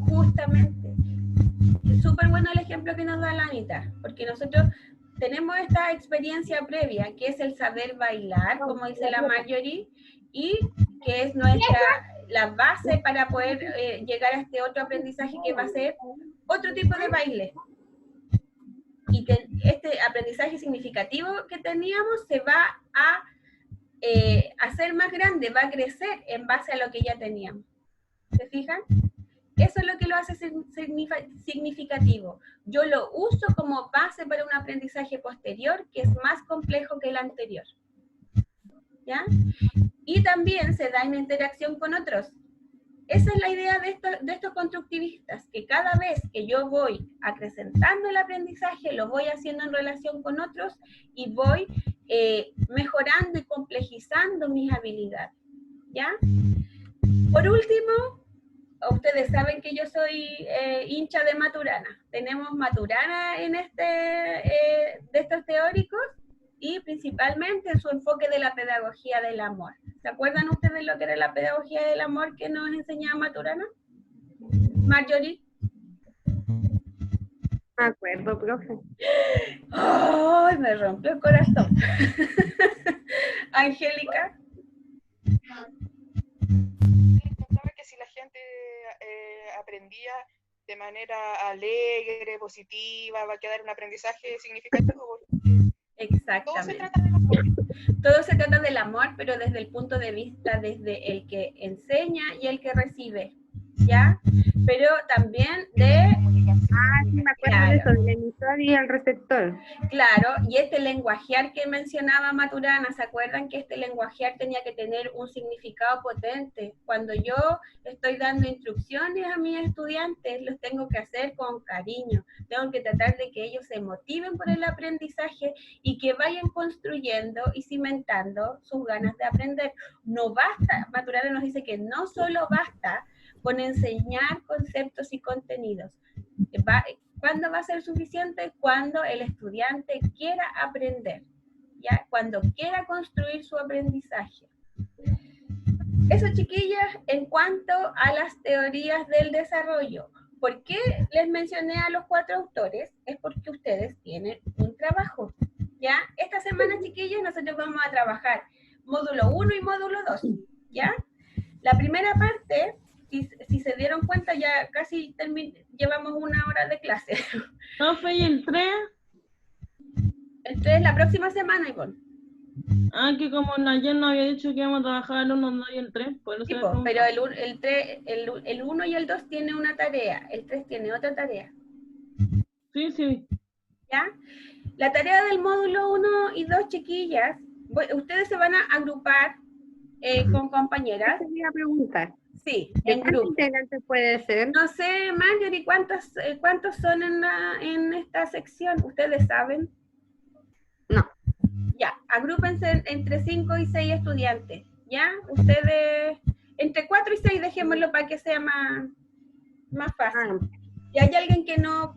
Justamente. Súper bueno el ejemplo que nos da la Anita, porque nosotros tenemos esta experiencia previa, que es el saber bailar, como dice la Marjorie, y que es la base para poder llegar a este otro aprendizaje que va a ser otro tipo de baile. Y este aprendizaje significativo que teníamos se va a hacer más grande, va a crecer en base a lo que ya teníamos. ¿Se fijan? Eso es lo que lo hace significativo. Yo lo uso como base para un aprendizaje posterior que es más complejo que el anterior. ¿Ya? Y también se da en interacción con otros. Esa es la idea de estos constructivistas, que cada vez que yo voy acrecentando el aprendizaje, lo voy haciendo en relación con otros y voy mejorando y complejizando mis habilidades. ¿Ya? Por último, ustedes saben que yo soy hincha de Maturana. Tenemos Maturana en de estos teóricos y principalmente en su enfoque de la pedagogía del amor. ¿Se acuerdan ustedes lo que era la pedagogía del amor que nos enseñaba Maturana? Marjorie. Me acuerdo, profe. ¡Ay, me rompió el corazón! Angélica. Pensaba que si la gente aprendía de manera alegre, positiva, va a quedar un aprendizaje significativo. Exactamente. Todo se trata del amor. Todo se trata del amor, pero desde el punto de vista desde el que enseña y el que recibe, ¿ya? Pero también de... Sí, me acuerdo de eso, del emisor y el receptor. Claro, y este lenguajear que mencionaba Maturana, ¿se acuerdan que este lenguajear tenía que tener un significado potente? Cuando yo estoy dando instrucciones a mis estudiantes, los tengo que hacer con cariño. Tengo que tratar de que ellos se motiven por el aprendizaje y que vayan construyendo y cimentando sus ganas de aprender. No basta, Maturana nos dice que no solo basta con enseñar conceptos y contenidos. ¿Cuándo va a ser suficiente? Cuando el estudiante quiera aprender, ¿ya? Cuando quiera construir su aprendizaje. Eso, chiquillas, en cuanto a las teorías del desarrollo. ¿Por qué les mencioné a los 4 autores? Es porque ustedes tienen un trabajo, ¿ya? Esta semana, chiquillas, nosotros vamos a trabajar módulo 1 y módulo 2, ¿ya? La primera parte... Si se dieron cuenta, ya casi llevamos 1 hora de clase. Profe, ¿y el 3? El 3 la próxima semana, Ivonne. Ah, que como ayer nos había dicho que íbamos a trabajar el 1, 2 y el 3. Sí, pero el 1 y el 2 tiene una tarea, el 3 tiene otra tarea. Sí, sí. ¿Ya? La tarea del módulo 1 y 2, chiquillas, ustedes se van a agrupar con compañeras. Te voy a preguntar. Sí, ¿De en cuántos grupo. integrantes puede ser? No sé, Marjorie, ¿cuántos son en esta sección? ¿Ustedes saben? No. Ya, agrúpense entre 5 y 6 estudiantes, ¿ya? Ustedes, entre 4 y 6, dejémoslo para que sea más fácil. Si hay alguien que no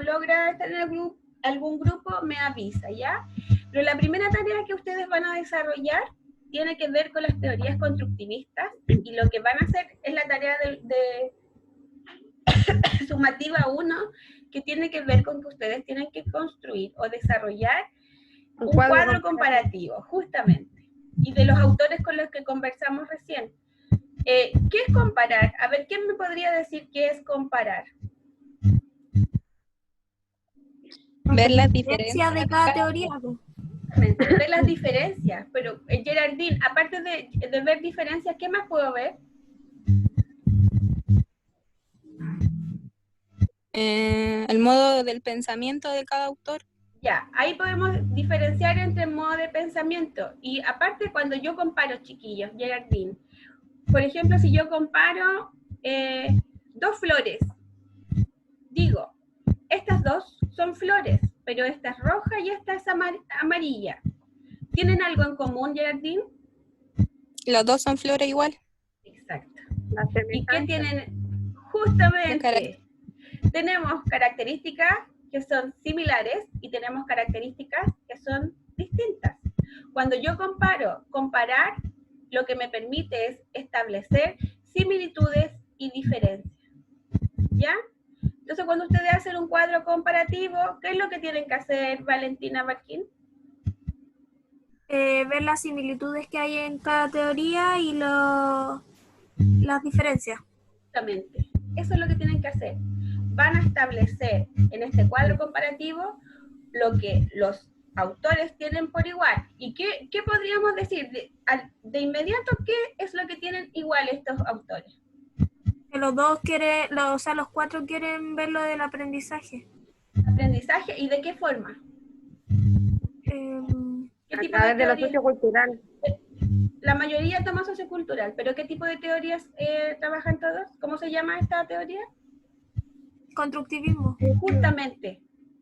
logra estar en algún grupo, me avisa, ¿ya? Pero la primera tarea que ustedes van a desarrollar tiene que ver con las teorías constructivistas y lo que van a hacer es la tarea de sumativa 1, que tiene que ver con que ustedes tienen que construir o desarrollar un cuadro comparativo, justamente, y de los autores con los que conversamos recién. ¿Qué es comparar? A ver, ¿quién me podría decir qué es comparar? Ver las diferencias De cada teoría. Ver las diferencias, pero Geraldine, aparte de ver diferencias, ¿qué más puedo ver? El modo del pensamiento de cada autor. Ya, ahí podemos diferenciar entre el modo de pensamiento. Y aparte, cuando yo comparo, chiquillos, Geraldine, por ejemplo, si yo comparo 2 flores, digo, estas 2 son flores, pero esta es roja y esta es amarilla. ¿Tienen algo en común, Geraldine? Los 2 son flores igual. Exacto. ¿Y qué tienen? Justamente, tenemos características que son similares y tenemos características que son distintas. Cuando yo comparar, lo que me permite es establecer similitudes y diferencias. ¿Ya? Entonces, cuando ustedes hacen un cuadro comparativo, ¿qué es lo que tienen que hacer, Valentina Barquín? Ver las similitudes que hay en cada teoría y las diferencias. Exactamente. Eso es lo que tienen que hacer. Van a establecer en este cuadro comparativo lo que los autores tienen por igual. ¿Y qué podríamos decir? De inmediato, ¿qué es lo que tienen igual estos autores? Que los dos quieren, o sea, los 4 quieren ver lo del aprendizaje. ¿Aprendizaje? ¿Y de qué forma? ¿Qué A tipo través de lo teoría? sociocultural. La mayoría toma sociocultural, pero ¿qué tipo de teorías trabajan todos? ¿Cómo se llama esta teoría? Constructivismo. Justamente,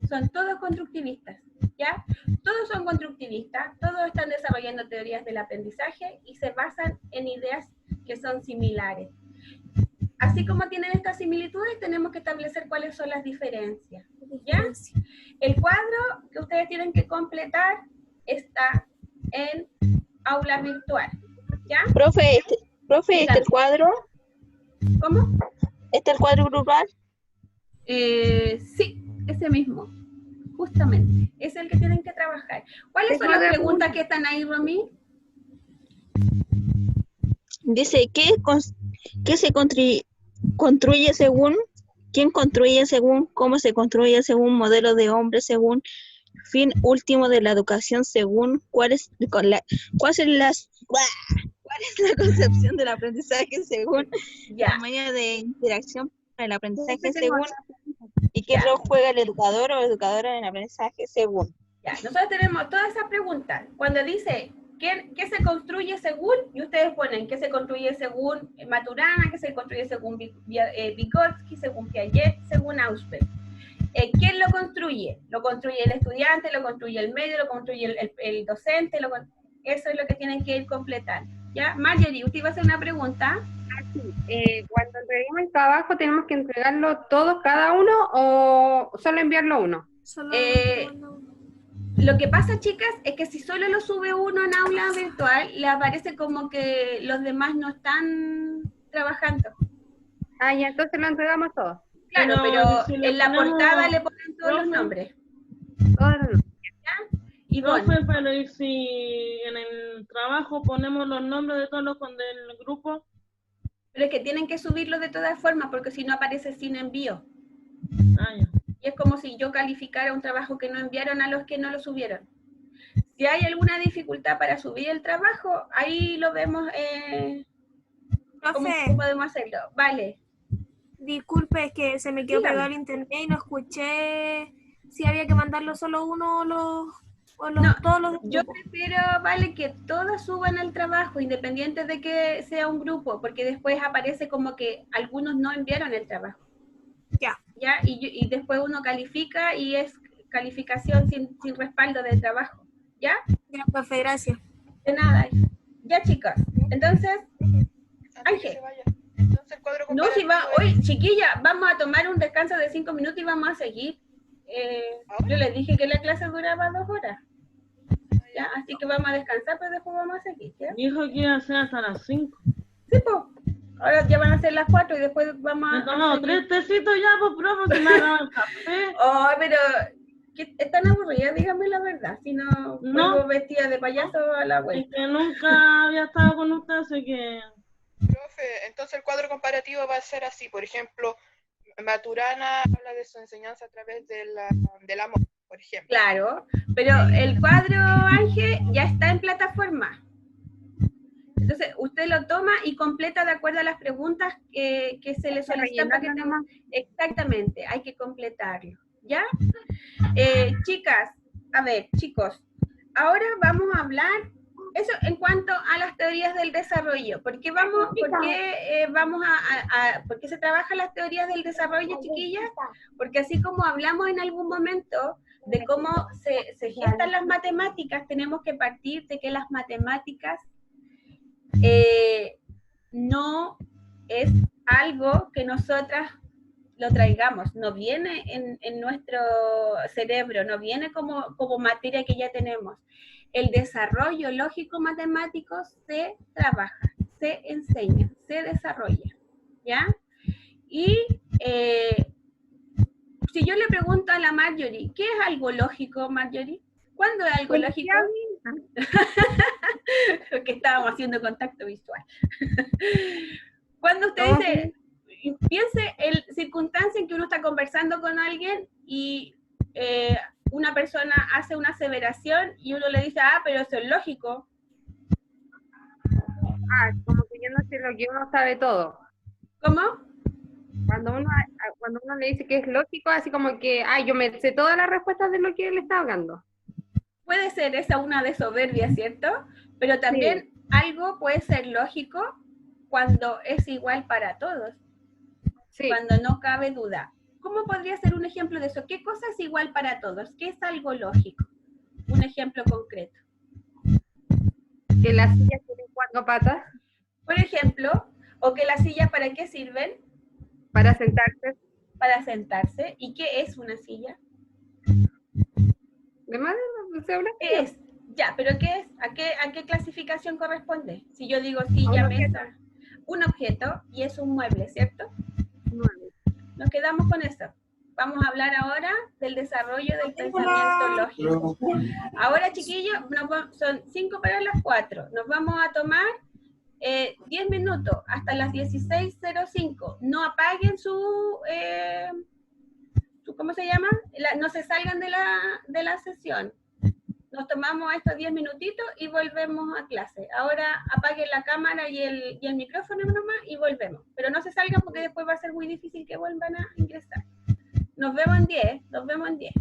son todos constructivistas, ¿ya? Todos son constructivistas, todos están desarrollando teorías del aprendizaje y se basan en ideas que son similares. Así como tienen estas similitudes, tenemos que establecer cuáles son las diferencias, ¿ya? El cuadro que ustedes tienen que completar está en aula virtual, ¿ya? Profe, ¿este el cuadro? ¿Cómo? ¿Este el cuadro grupal? Sí, ese mismo, justamente, es el que tienen que trabajar. ¿Cuáles son las preguntas que están ahí, Romy? Dice, ¿qué se construye según? ¿Quién construye según? ¿Cómo se construye según? Modelo de hombre según? Fin último de la educación según? ¿Cuál es la concepción del aprendizaje según? La manera de interacción para el aprendizaje según? ¿Y qué rol juega el educador o educadora en el aprendizaje según? Ya, nosotros tenemos todas esas preguntas. Cuando dice ¿qué se construye según? Y ustedes ponen ¿qué se construye según Maturana? ¿Qué se construye según Vygotsky? ¿Según Piaget? ¿Según Auspex? ¿Quién lo construye? ¿Lo construye el estudiante? ¿Lo construye el medio? ¿Lo construye el docente? Eso es lo que tienen que ir completando. ¿Ya? Marjorie, usted iba a hacer una pregunta. Cuando entreguemos el trabajo, ¿tenemos que entregarlo todos, cada uno, o solo enviarlo uno? Lo que pasa, chicas, es que si solo lo sube uno en aula virtual, le aparece como que los demás no están trabajando. Ah, ya, entonces lo entregamos todos. Claro, pero si en la portada le ponen todos los nombres. Todos los nombres. ¿Ya? Y Profe, pero ¿y si en el trabajo ponemos los nombres de todos los del grupo? Pero es que tienen que subirlo de todas formas, porque si no aparece sin envío. Ah, ya. Y es como si yo calificara un trabajo que no enviaron a los que no lo subieron. Si hay alguna dificultad para subir el trabajo, ahí lo vemos. ¿Cómo podemos hacerlo? Vale. Disculpe, es que se me quedó Dígame. pegado el internet y no escuché si había que mandarlo solo uno o todos los. Yo prefiero, vale, que todas suban el trabajo, independiente de que sea un grupo, porque después aparece como que algunos no enviaron el trabajo. ¿Ya? Y después uno califica y es calificación sin respaldo del trabajo. ¿Ya? Ya, profe, gracias. De nada. Ya, chicas. Entonces, Ángel. No, si va, hoy, chiquilla, vamos a tomar un descanso de 5 minutos y vamos a seguir. Yo les dije que la clase duraba 2 horas. ¿Ya? Así que vamos a descansar, pero después vamos a seguir. ¿Ya? Dijo que iba a ser hasta las 5. Sí, pues. Ahora ya van a ser las 4 y después vamos a... Me tomamos 3 tecitos ya, pues, profe, que me hagan café. Oh, pero... ¿Es tan aburrida? Dígame la verdad. Si no, vuelvo vestida de payaso a la vuelta. Es que nunca había estado con usted, así que... Profe, entonces el cuadro comparativo va a ser así. Por ejemplo, Maturana habla de su enseñanza a través del amor, por ejemplo. Claro, pero el cuadro, Ángel, ya está en plataforma. Entonces, usted lo toma y completa de acuerdo a las preguntas que se le solicitan para que tenga... Exactamente, hay que completarlo, ¿ya? Chicas, a ver, chicos, ahora vamos a hablar, eso en cuanto a las teorías del desarrollo. ¿Por qué se trabajan las teorías del desarrollo, chiquillas? Porque así como hablamos en algún momento de cómo se gestan las matemáticas, tenemos que partir de que las matemáticas no es algo que nosotras lo traigamos, no viene en nuestro cerebro, no viene como materia que ya tenemos. El desarrollo lógico-matemático se trabaja, se enseña, se desarrolla, ¿ya? Y si yo le pregunto a la Marjorie, ¿qué es algo lógico, Marjorie? ¿Cuándo es algo lógico? Porque estábamos haciendo contacto visual. Cuando usted dice, piense en circunstancias en que uno está conversando con alguien y una persona hace una aseveración y uno le dice, ah, pero eso es lógico. Ah, como creyéndose lo que uno sabe todo. ¿Cómo? Cuando uno le dice que es lógico, así como que, ay, yo me sé todas las respuestas de lo que él está hablando. Puede ser esa una de soberbia, ¿cierto? Pero también algo puede ser lógico cuando es igual para todos, cuando no cabe duda. ¿Cómo podría ser un ejemplo de eso? ¿Qué cosa es igual para todos? ¿Qué es algo lógico? Un ejemplo concreto. Que las sillas tienen 4 patas. Por ejemplo, o que las sillas ¿para qué sirven? Para sentarse. Para sentarse. ¿Y qué es una silla? De madera, no sé, una ¿Qué es? Ya, pero ¿qué es? ¿A qué clasificación corresponde? Si yo digo silla, mesa, un objeto y es un mueble, ¿cierto? Nos quedamos con eso. Vamos a hablar ahora del desarrollo del pensamiento lógico. Ahora, chiquillos, son 5 para las 4. Nos vamos a tomar 10 minutos hasta las 16:05. No apaguen su ¿cómo se llama? No se salgan de la sesión. Nos tomamos estos 10 minutitos y volvemos a clase. Ahora apaguen la cámara y el micrófono nomás y volvemos. Pero no se salgan porque después va a ser muy difícil que vuelvan a ingresar. Nos vemos en 10, nos vemos en 10.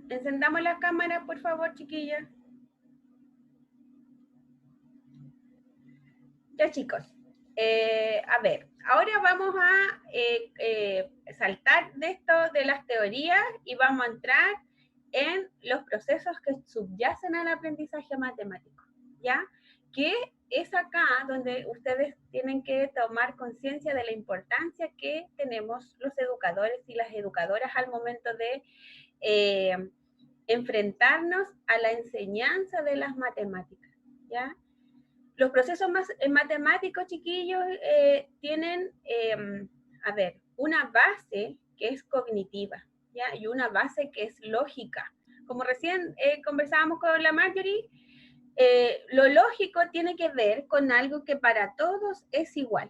Encendamos las cámaras, por favor, chiquillas. Ya, chicos. A ver, ahora vamos a saltar de esto de las teorías y vamos a entrar en los procesos que subyacen al aprendizaje matemático, ¿ya? Que es acá donde ustedes tienen que tomar conciencia de la importancia que tenemos los educadores y las educadoras al momento de enfrentarnos a la enseñanza de las matemáticas, ¿ya? Los procesos matemáticos, chiquillos, tienen, a ver, una base que es cognitiva, ¿ya? Y una base que es lógica. Como recién conversábamos con la Marjorie, lo lógico tiene que ver con algo que para todos es igual,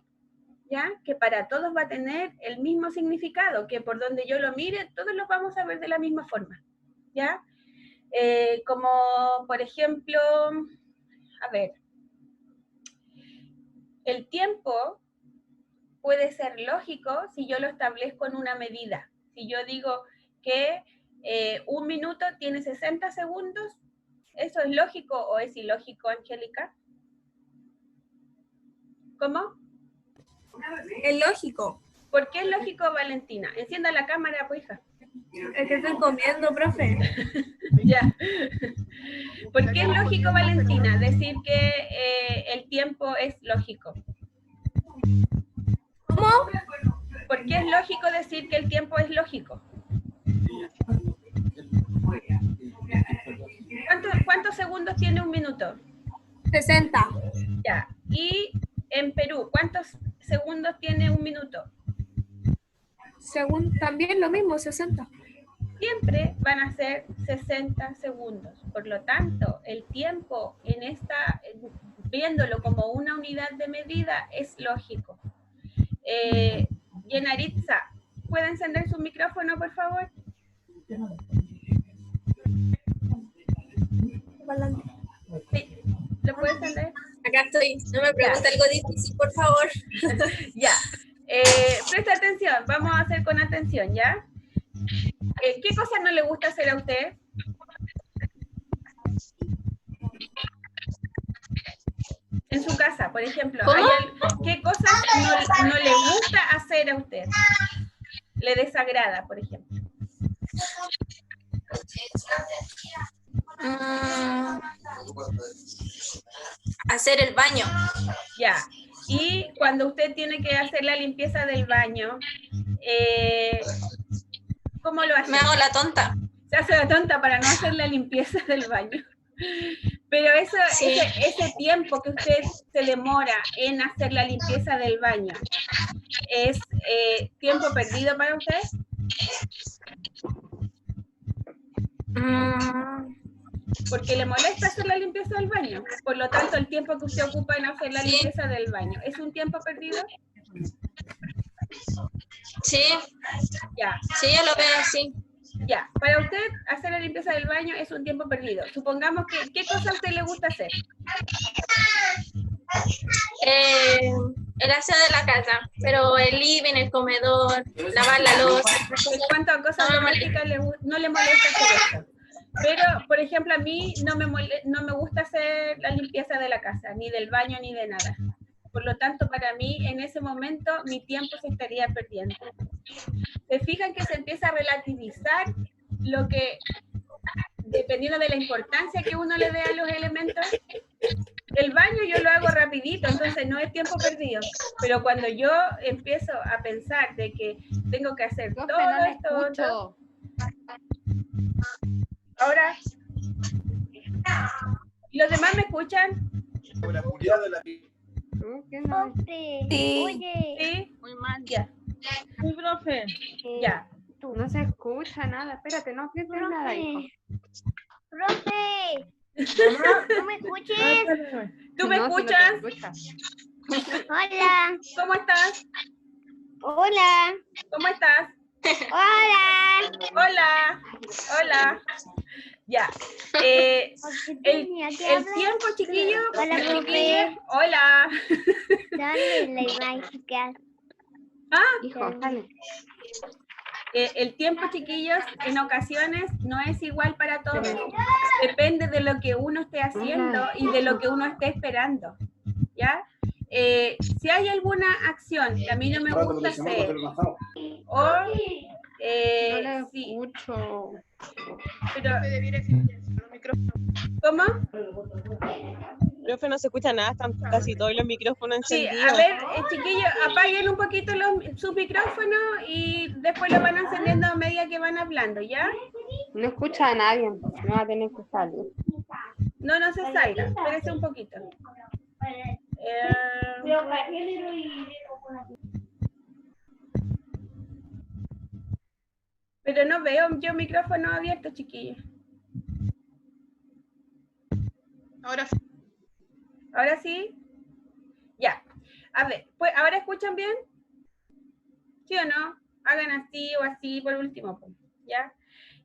¿ya? Que para todos va a tener el mismo significado, que por donde yo lo mire, todos lo vamos a ver de la misma forma, ¿ya? Como, por ejemplo, a ver, el tiempo puede ser lógico si yo lo establezco en una medida. Si yo digo que un minuto tiene 60 segundos, ¿eso es lógico o es ilógico, Angélica? ¿Cómo? Es lógico. ¿Por qué es lógico, Valentina? Encienda la cámara, pues, hija. Es que estoy comiendo, profe. Ya. ¿Por qué es lógico, Valentina, decir que el tiempo es lógico? ¿Cómo? ¿Por qué es lógico decir que el tiempo es lógico? ¿Cuántos segundos tiene un minuto? 60. Ya. Y en Perú, ¿cuántos segundos tiene un minuto? También lo mismo, 60. Siempre van a ser 60 segundos. Por lo tanto, el tiempo viéndolo como una unidad de medida, es lógico. Yenaritza, ¿puede encender su micrófono, por favor? Sí, ¿lo puede encender? Acá estoy. No me pregunte algo difícil, por favor. Ya. Presta atención, vamos a hacer con atención, ¿ya? ¿Qué cosas no le gusta hacer a usted? En su casa, por ejemplo. ¿Qué cosas no le gusta hacer a usted? Le desagrada, por ejemplo. Hacer el baño. Ya. Y cuando usted tiene que hacer la limpieza del baño, ¿cómo lo hace? Me hago la tonta. Se hace la tonta para no hacer la limpieza del baño. Pero eso, sí. ese tiempo que usted se demora en hacer la limpieza del baño, ¿es tiempo perdido para usted? Porque le molesta hacer la limpieza del baño. Por lo tanto, el tiempo que usted ocupa en hacer la limpieza del baño, ¿es un tiempo perdido? Sí. Ya. Sí, yo lo veo así. Ya, para usted hacer la limpieza del baño es un tiempo perdido. Supongamos que, ¿qué cosa a usted le gusta hacer? El aseo de la casa, pero el living, el comedor, lavar la loza. ¿Cuántas cosas domésticas no le molesta hacer eso? Pero, por ejemplo, a mí no me gusta hacer la limpieza de la casa, ni del baño, ni de nada. Por lo tanto, para mí, en ese momento, mi tiempo se estaría perdiendo. ¿Se fijan que se empieza a relativizar lo que, dependiendo de la importancia que uno le dé a los elementos? El baño yo lo hago rapidito, entonces no es tiempo perdido. Pero cuando yo empiezo a pensar de que tengo que hacer todo esto... Ahora, ¿y los demás me escuchan? Sí. Oye. ¿Sí? Muy mal. Ya. Sí, profe. Ya. No se escucha nada. Espérate, no pienses nada, hijo. ¡Profe! ¿No me escuches? ¿Tú me No, escuchas? si no te escuchas. Hola. ¿Cómo estás? Hola. ¿Cómo estás? Hola. Hola. Hola. Ya. El tiempo, chiquillo. Hola, chiquillo. Hola. Dale la imagen. Ah, Hijo, dale. El tiempo, chiquillos, en ocasiones no es igual para todos. Depende de lo que uno esté haciendo y de lo que uno esté esperando, ¿ya? Si hay alguna acción que a mí no me gusta hacer, o sí, pero, ¿cómo? Profe, no se escucha nada, están casi todos los micrófonos Sí, encendidos. a ver, chiquillos, apaguen un poquito sus micrófonos y después los van encendiendo a medida que van hablando, ¿ya? No escucha a nadie, no va a tener que salir. No, no se salga, espérese un poquito. Pero no veo yo micrófono abierto, chiquillos. Ahora sí. ¿Ahora sí? Ya. A ver, pues, ¿ahora escuchan bien? ¿Sí o no? Hagan así o así por último, pues, ¿ya?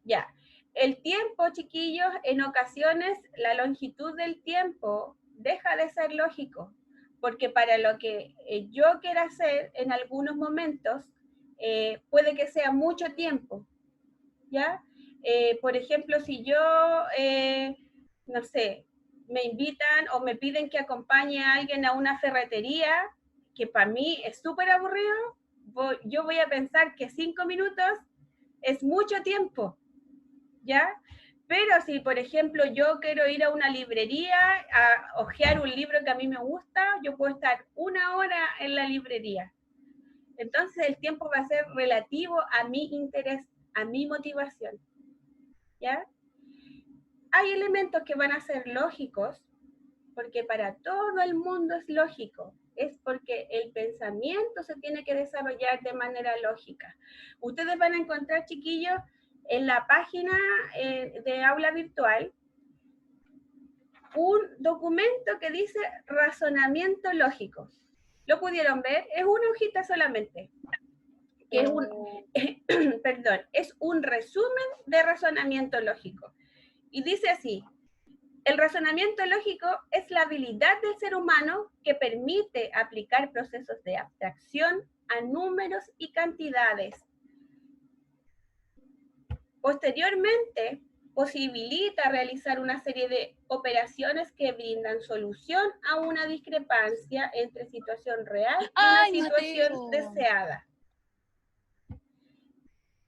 Ya. El tiempo, chiquillos, en ocasiones la longitud del tiempo deja de ser lógico, porque para lo que yo quiera hacer en algunos momentos, puede que sea mucho tiempo, ¿ya? Por ejemplo, si yo, no sé, me invitan o me piden que acompañe a alguien a una ferretería, que para mí es súper aburrido, yo voy a pensar que 5 minutos es mucho tiempo, ¿ya? Pero si, por ejemplo, yo quiero ir a una librería a hojear un libro que a mí me gusta, yo puedo estar 1 hora en la librería. Entonces el tiempo va a ser relativo a mi interés, a mi motivación, ¿ya? Hay elementos que van a ser lógicos, porque para todo el mundo es lógico, es porque el pensamiento se tiene que desarrollar de manera lógica. Ustedes van a encontrar, chiquillos, en la página de aula virtual, un documento que dice razonamiento lógico. ¿Lo pudieron ver? Es una hojita solamente. Que es perdón, es un resumen de razonamiento lógico. Y dice así: el razonamiento lógico es la habilidad del ser humano que permite aplicar procesos de abstracción a números y cantidades. Posteriormente, posibilita realizar una serie de operaciones que brindan solución a una discrepancia entre situación real y una situación deseada.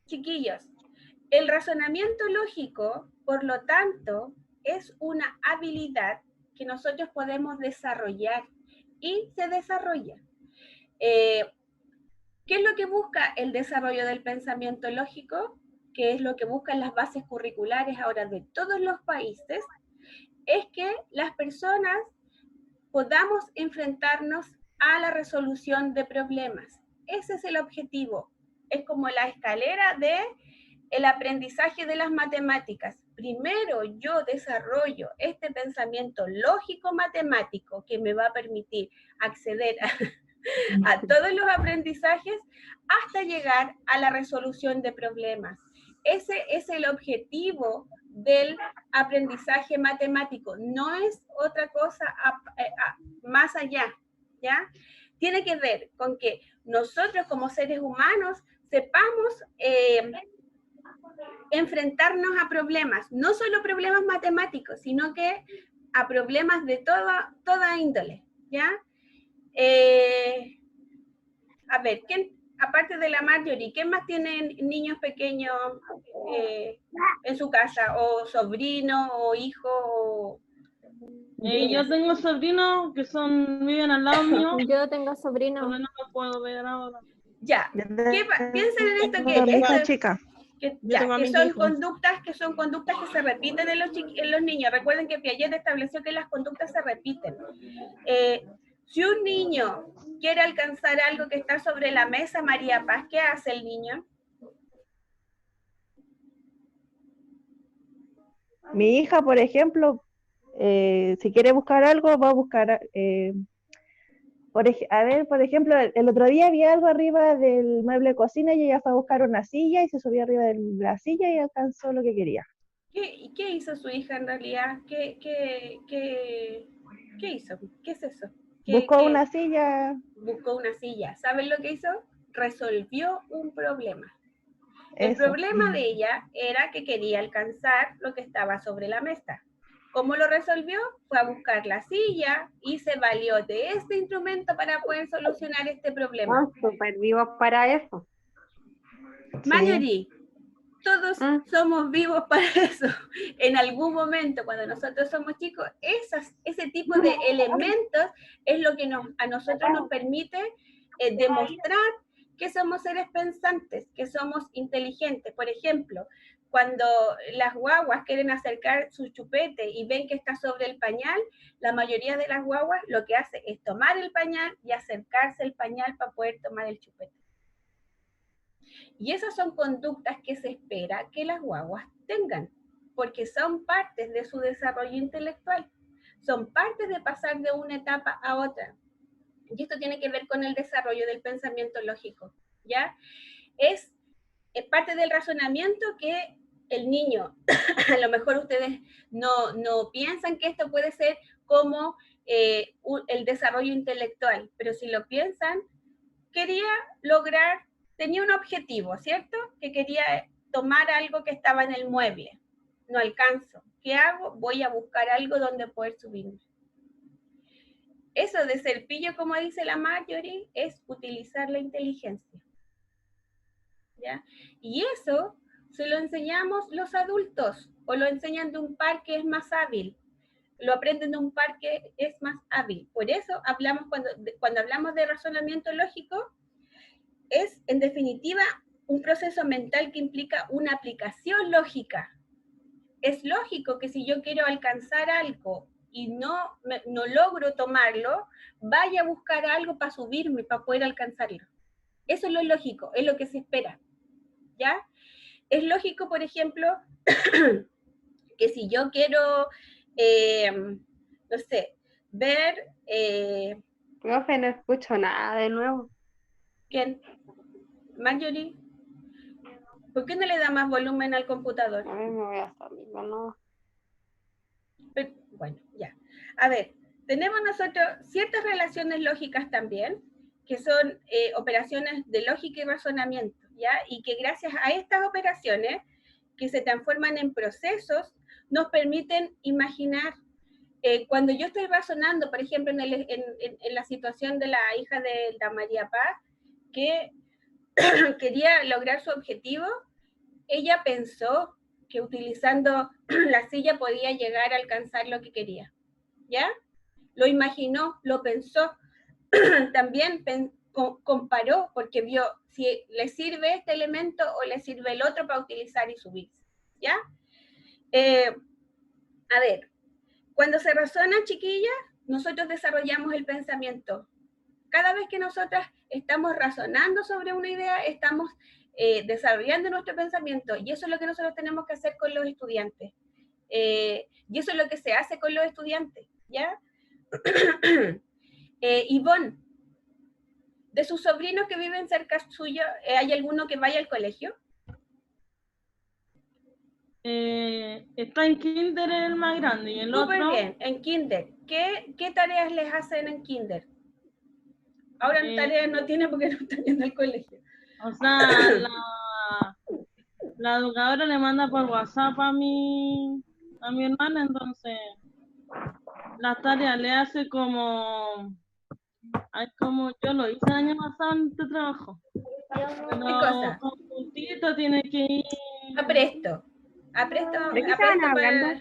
Chiquillos, el razonamiento lógico, por lo tanto, es una habilidad que nosotros podemos desarrollar y se desarrolla. ¿Qué es lo que busca el desarrollo del pensamiento lógico? ¿Qué es lo que buscan las bases curriculares ahora de todos los países? Es que las personas podamos enfrentarnos a la resolución de problemas. Ese es el objetivo. Es como la escalera de el aprendizaje de las matemáticas. Primero yo desarrollo este pensamiento lógico-matemático que me va a permitir acceder a todos los aprendizajes hasta llegar a la resolución de problemas. Ese es el objetivo del aprendizaje matemático, no es otra cosa más allá, ¿ya? Tiene que ver con que nosotros como seres humanos sepamos enfrentarnos a problemas, no solo problemas matemáticos, sino que a problemas de toda índole, ¿ya? A ver, aparte de la Marjorie, ¿quién más tiene niños pequeños en su casa? ¿O sobrino, o hijo? Yo tengo sobrinos que viven al lado mío. Yo tengo sobrinos. Pero no los puedo ver ahora. Ya, piensen en esto que son conductas que se repiten en los niños. Recuerden que Piaget estableció que las conductas se repiten. Si un niño quiere alcanzar algo que está sobre la mesa, María Paz, ¿qué hace el niño? Mi hija, por ejemplo, si quiere buscar algo, va a buscar... por ejemplo, el otro día había algo arriba del mueble de cocina y ella fue a buscar una silla y se subió arriba de la silla y alcanzó lo que quería. ¿Qué hizo su hija en realidad? ¿Qué hizo? ¿Qué es eso? Buscó una silla. Buscó una silla. ¿Saben lo que hizo? Resolvió un problema. El Eso. problema de ella era que quería alcanzar lo que estaba sobre la mesa. ¿Cómo lo resolvió? Fue a buscar la silla y se valió de este instrumento para poder solucionar este problema. Súper vivos para eso. Marjorie, todos somos vivos para eso. En algún momento, cuando nosotros somos chicos, ese tipo de elementos es lo que a nosotros nos permite demostrar que somos seres pensantes, que somos inteligentes. Por ejemplo, cuando las guaguas quieren acercar su chupete y ven que está sobre el pañal, la mayoría de las guaguas lo que hace es tomar el pañal y acercarse al pañal para poder tomar el chupete. Y esas son conductas que se espera que las guaguas tengan, porque son partes de su desarrollo intelectual, son partes de pasar de una etapa a otra. Y esto tiene que ver con el desarrollo del pensamiento lógico, ¿ya? Es parte del razonamiento que el niño, a lo mejor ustedes no piensan que esto puede ser como el desarrollo intelectual, pero si lo piensan, tenía un objetivo, ¿cierto? Que quería tomar algo que estaba en el mueble. No alcanzo. ¿Qué hago? Voy a buscar algo donde poder subirme. Eso de ser pillo, como dice la Marjorie, es utilizar la inteligencia. ¿Ya? Y eso se lo enseñamos los adultos, o lo enseñan de un par que es más hábil. Lo aprenden de un par que es más hábil. Por eso hablamos, cuando hablamos de razonamiento lógico, es en definitiva un proceso mental que implica una aplicación lógica. Es lógico que si yo quiero alcanzar algo y no logro tomarlo, vaya a buscar algo para subirme, para poder alcanzarlo. Eso es lo lógico, es lo que se espera, ¿ya? Es lógico, por ejemplo, que si yo quiero, no sé, ver... Profe, no escucho nada de nuevo. ¿Quién? Marjorie, ¿por qué no le da más volumen al computador? A ver, me voy a salir, ¿no? Bueno, ya. A ver, tenemos nosotros ciertas relaciones lógicas también, que son operaciones de lógica y razonamiento, ¿ya? Y que gracias a estas operaciones, que se transforman en procesos, nos permiten imaginar. Cuando yo estoy razonando, por ejemplo, en la situación de la hija de la María Paz, que quería lograr su objetivo, ella pensó que utilizando la silla podía llegar a alcanzar lo que quería, ¿ya? Lo imaginó, lo pensó, también comparó, porque vio si le sirve este elemento o le sirve el otro para utilizar y subirse, ¿ya? A ver, cuando se razona, chiquillas, nosotros desarrollamos el pensamiento. Cada vez que nosotras estamos razonando sobre una idea, estamos desarrollando nuestro pensamiento, y eso es lo que nosotros tenemos que hacer con los estudiantes. Y eso es lo que se hace con los estudiantes, ¿ya? Ivonne, de sus sobrinos que viven cerca suyo, ¿hay alguno que vaya al colegio? Está en kinder el más grande y el Súper otro... bien, en kinder. ¿Qué tareas les hacen en kinder? Ahora tareas no tienen porque no están yendo al colegio. O sea, la educadora le manda por WhatsApp a mi hermana, entonces las tareas le hace como yo lo hice el año pasado en este trabajo. ¿Qué cosa? Con puntito tiene que ir... Apresto. ¿De qué estaban hablando?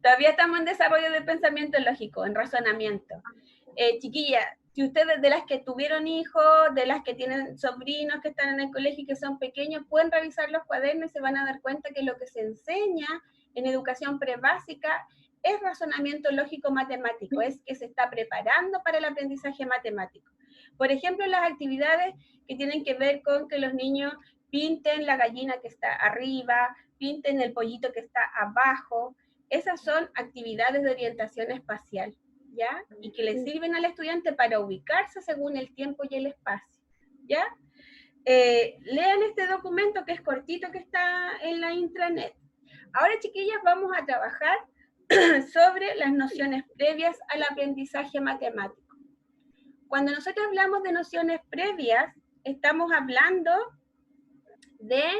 Todavía estamos en desarrollo del pensamiento lógico, en razonamiento. Chiquillas, si ustedes de las que tuvieron hijos, de las que tienen sobrinos que están en el colegio y que son pequeños, pueden revisar los cuadernos y se van a dar cuenta que lo que se enseña en educación prebásica es razonamiento lógico matemático, es que se está preparando para el aprendizaje matemático. Por ejemplo, las actividades que tienen que ver con que los niños pinten la gallina que está arriba, pinten el pollito que está abajo, esas son actividades de orientación espacial, ¿ya? Y que le sirven al estudiante para ubicarse según el tiempo y el espacio, ¿ya? Lean este documento que es cortito, que está en la intranet. Ahora, chiquillas, vamos a trabajar sobre las nociones previas al aprendizaje matemático. Cuando nosotros hablamos de nociones previas, estamos hablando de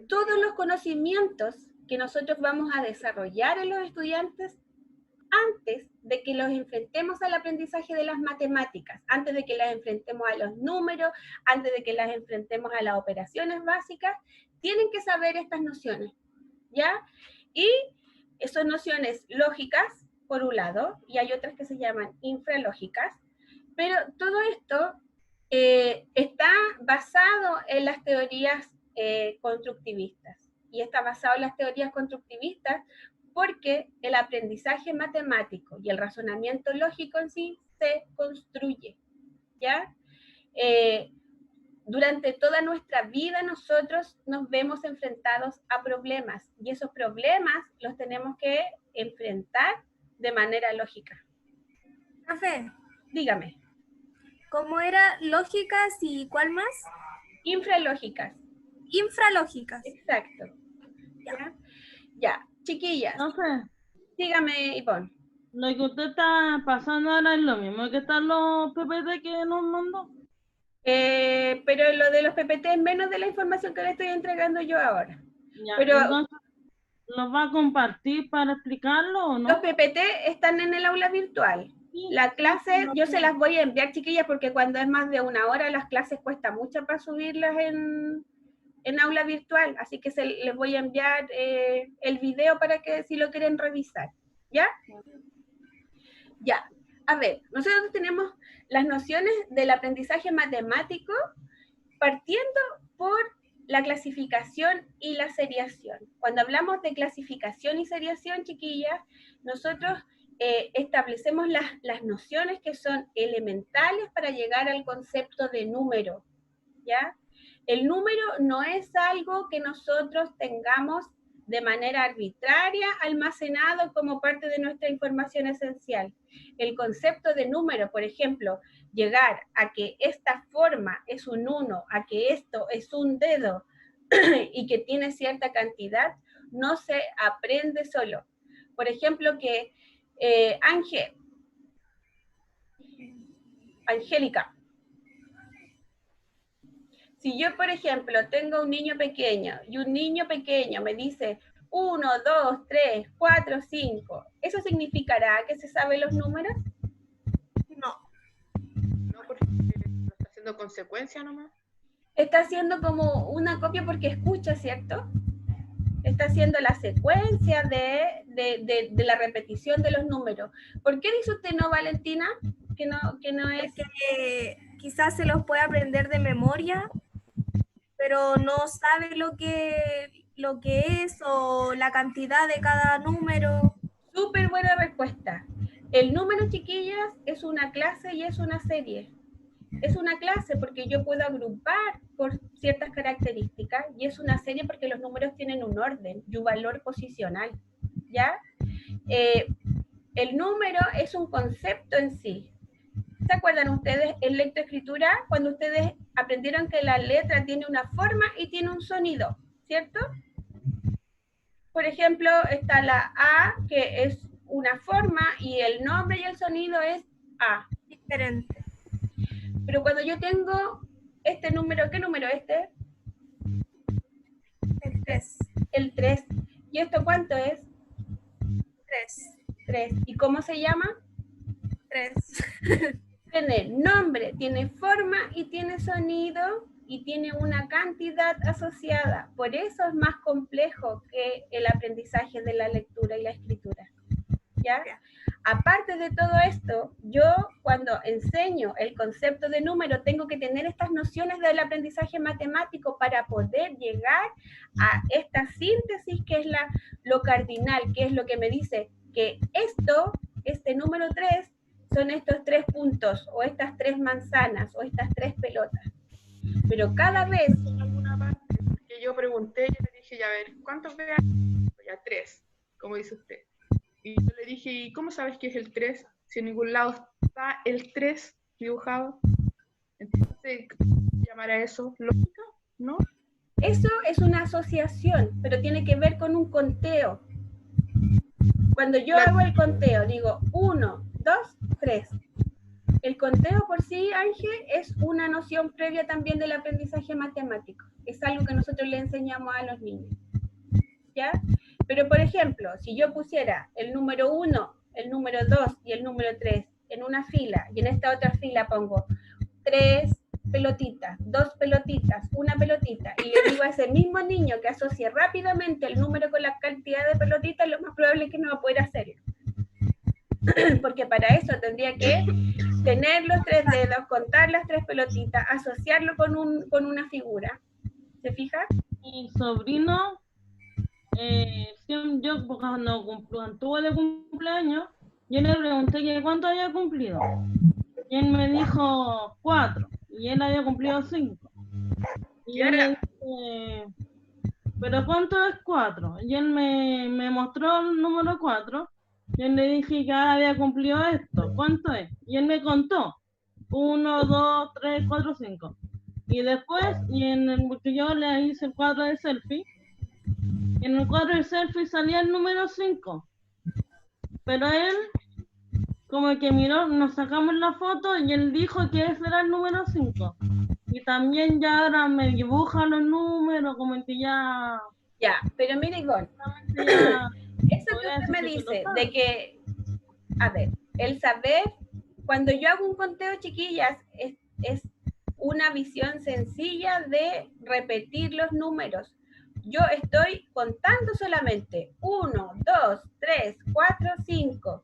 todos los conocimientos que nosotros vamos a desarrollar en los estudiantes antes de que los enfrentemos al aprendizaje de las matemáticas, antes de que las enfrentemos a los números, antes de que las enfrentemos a las operaciones básicas, tienen que saber estas nociones, ¿ya? Y son nociones lógicas, por un lado, y hay otras que se llaman infralógicas, pero todo esto está basado en las teorías constructivistas, y está basado en las teorías constructivistas porque el aprendizaje matemático y el razonamiento lógico en sí se construye, ¿ya? Durante toda nuestra vida nosotros nos vemos enfrentados a problemas, y esos problemas los tenemos que enfrentar de manera lógica. Profe, dígame. ¿Cómo era lógicas y cuál más? Infralógicas. Infralógicas. Exacto. Ya. Chiquillas. No sé. Dígame, Ivonne. Lo que usted está pasando ahora es lo mismo que están los PPT que nos mandó. Pero lo de los PPT es menos de la información que le estoy entregando yo ahora. Ya, pero entonces, ¿los va a compartir para explicarlo o no? Los PPT están en el aula virtual. La clase yo se las voy a enviar, chiquillas, porque cuando es más de 1 hora las clases cuesta mucho para subirlas en aula virtual, así que les voy a enviar el video para que si lo quieren revisar, ¿ya? Ya, a ver, nosotros tenemos las nociones del aprendizaje matemático partiendo por la clasificación y la seriación. Cuando hablamos de clasificación y seriación, chiquillas, nosotros establecemos las nociones que son elementales para llegar al concepto de número, ¿ya? El número no es algo que nosotros tengamos de manera arbitraria almacenado como parte de nuestra información esencial. El concepto de número, por ejemplo, llegar a que esta forma es un 1, a que esto es un dedo y que tiene cierta cantidad, no se aprende solo. Por ejemplo, que Angélica, si yo, por ejemplo, tengo un niño pequeño y un niño pequeño me dice 1, 2, 3, 4, 5, ¿eso significará que se sabe los números? No. No, porque lo está haciendo consecuencia nomás. Está haciendo como una copia porque escucha, ¿cierto? Está haciendo la secuencia de la repetición de los números. ¿Por qué dice usted no, Valentina? Que no es... Que quizás se los puede aprender de memoria, pero no sabe lo que es o la cantidad de cada número. Súper buena respuesta. El número, chiquillas, es una clase y es una serie. Es una clase porque yo puedo agrupar por ciertas características, y es una serie porque los números tienen un orden y un valor posicional, ¿ya? El número es un concepto en sí. ¿Se acuerdan ustedes en lectoescritura cuando ustedes aprendieron que la letra tiene una forma y tiene un sonido, ¿cierto? Por ejemplo, está la A, que es una forma, y el nombre y el sonido es A. Diferente. Pero cuando yo tengo este número, ¿qué número es este? El 3. El 3. ¿Y esto cuánto es? 3. 3. ¿Y cómo se llama? 3. Tiene nombre, tiene forma y tiene sonido y tiene una cantidad asociada. Por eso es más complejo que el aprendizaje de la lectura y la escritura, ¿ya? Aparte de todo esto, yo cuando enseño el concepto de número tengo que tener estas nociones del aprendizaje matemático para poder llegar a esta síntesis que es lo cardinal, que es lo que me dice que este número 3, son estos 3 puntos, o estas 3 manzanas, o estas 3 pelotas. Pero cada vez... En alguna parte, que yo pregunté, yo le dije, ya a ver, ¿cuántos vean? Ya 3, como dice usted. Y yo le dije, ¿y cómo sabes que es el 3? Si en ningún lado está el 3 dibujado. Entonces, ¿llamar a eso lógica? ¿No? Eso es una asociación, pero tiene que ver con un conteo. Cuando yo hago el conteo, digo 1, 2, 3. el conteo por sí, Ángel, es una noción previa también del aprendizaje matemático. Es algo que nosotros le enseñamos a los niños. ¿Ya? Pero, por ejemplo, si yo pusiera el número 1, el número 2 y el número 3 en una fila, y en esta otra fila pongo 3 pelotitas, 2 pelotitas, 1 pelotita, y le digo a ese mismo niño que asocie rápidamente el número con la cantidad de pelotitas, lo más probable es que no va a poder hacerlo. Porque para eso tendría que tener los 3 dedos, contar las 3 pelotitas, asociarlo con una figura. ¿Se fija? Mi sobrino, yo cuando tuvo de cumpleaños, yo le pregunté que cuánto había cumplido. Y él me dijo 4. Y él había cumplido 5. Y yo le dije, ¿pero cuánto es 4? Y él me mostró el número 4. Yo le dije que ahora había cumplido esto. ¿Cuánto es? Y él me contó. 1, 2, 3, 4, 5. Y después, porque yo le hice el cuadro de selfie, en el cuadro de selfie salía el número 5. Pero él, como que miró, nos sacamos la foto y él dijo que ese era el número 5. Y también ya ahora me dibuja los números, como que ya... Ya, pero mire, Ivonne, eso que usted me dice, de que, a ver, el saber, cuando yo hago un conteo, chiquillas, es una visión sencilla de repetir los números. Yo estoy contando solamente 1, 2, 3, 4, 5.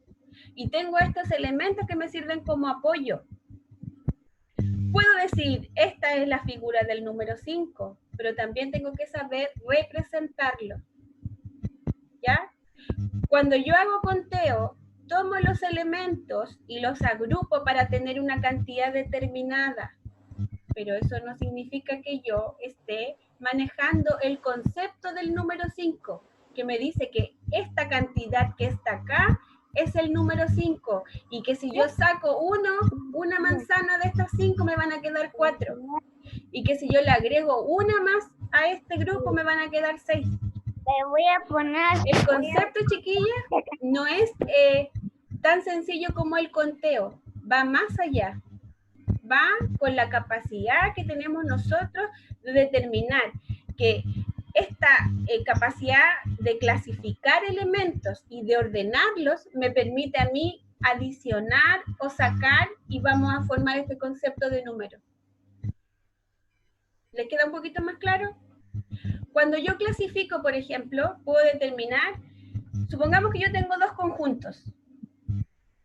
Y tengo estos elementos que me sirven como apoyo. Puedo decir, esta es la figura del número 5, pero también tengo que saber representarlo. ¿Ya? Cuando yo hago conteo, tomo los elementos y los agrupo para tener una cantidad determinada. Pero eso no significa que yo esté manejando el concepto del número 5, que me dice que esta cantidad que está acá es el número 5, y que si yo saco una manzana de estas 5 me van a quedar 4, y que si yo le agrego una más a este grupo me van a quedar 6. Le voy a poner... El concepto, chiquilla, no es tan sencillo como el conteo, va más allá. Va con la capacidad que tenemos nosotros de determinar que esta capacidad de clasificar elementos y de ordenarlos me permite a mí adicionar o sacar, y vamos a formar este concepto de número. ¿Les queda un poquito más claro? Cuando yo clasifico, por ejemplo, puedo determinar, supongamos que yo tengo 2 conjuntos,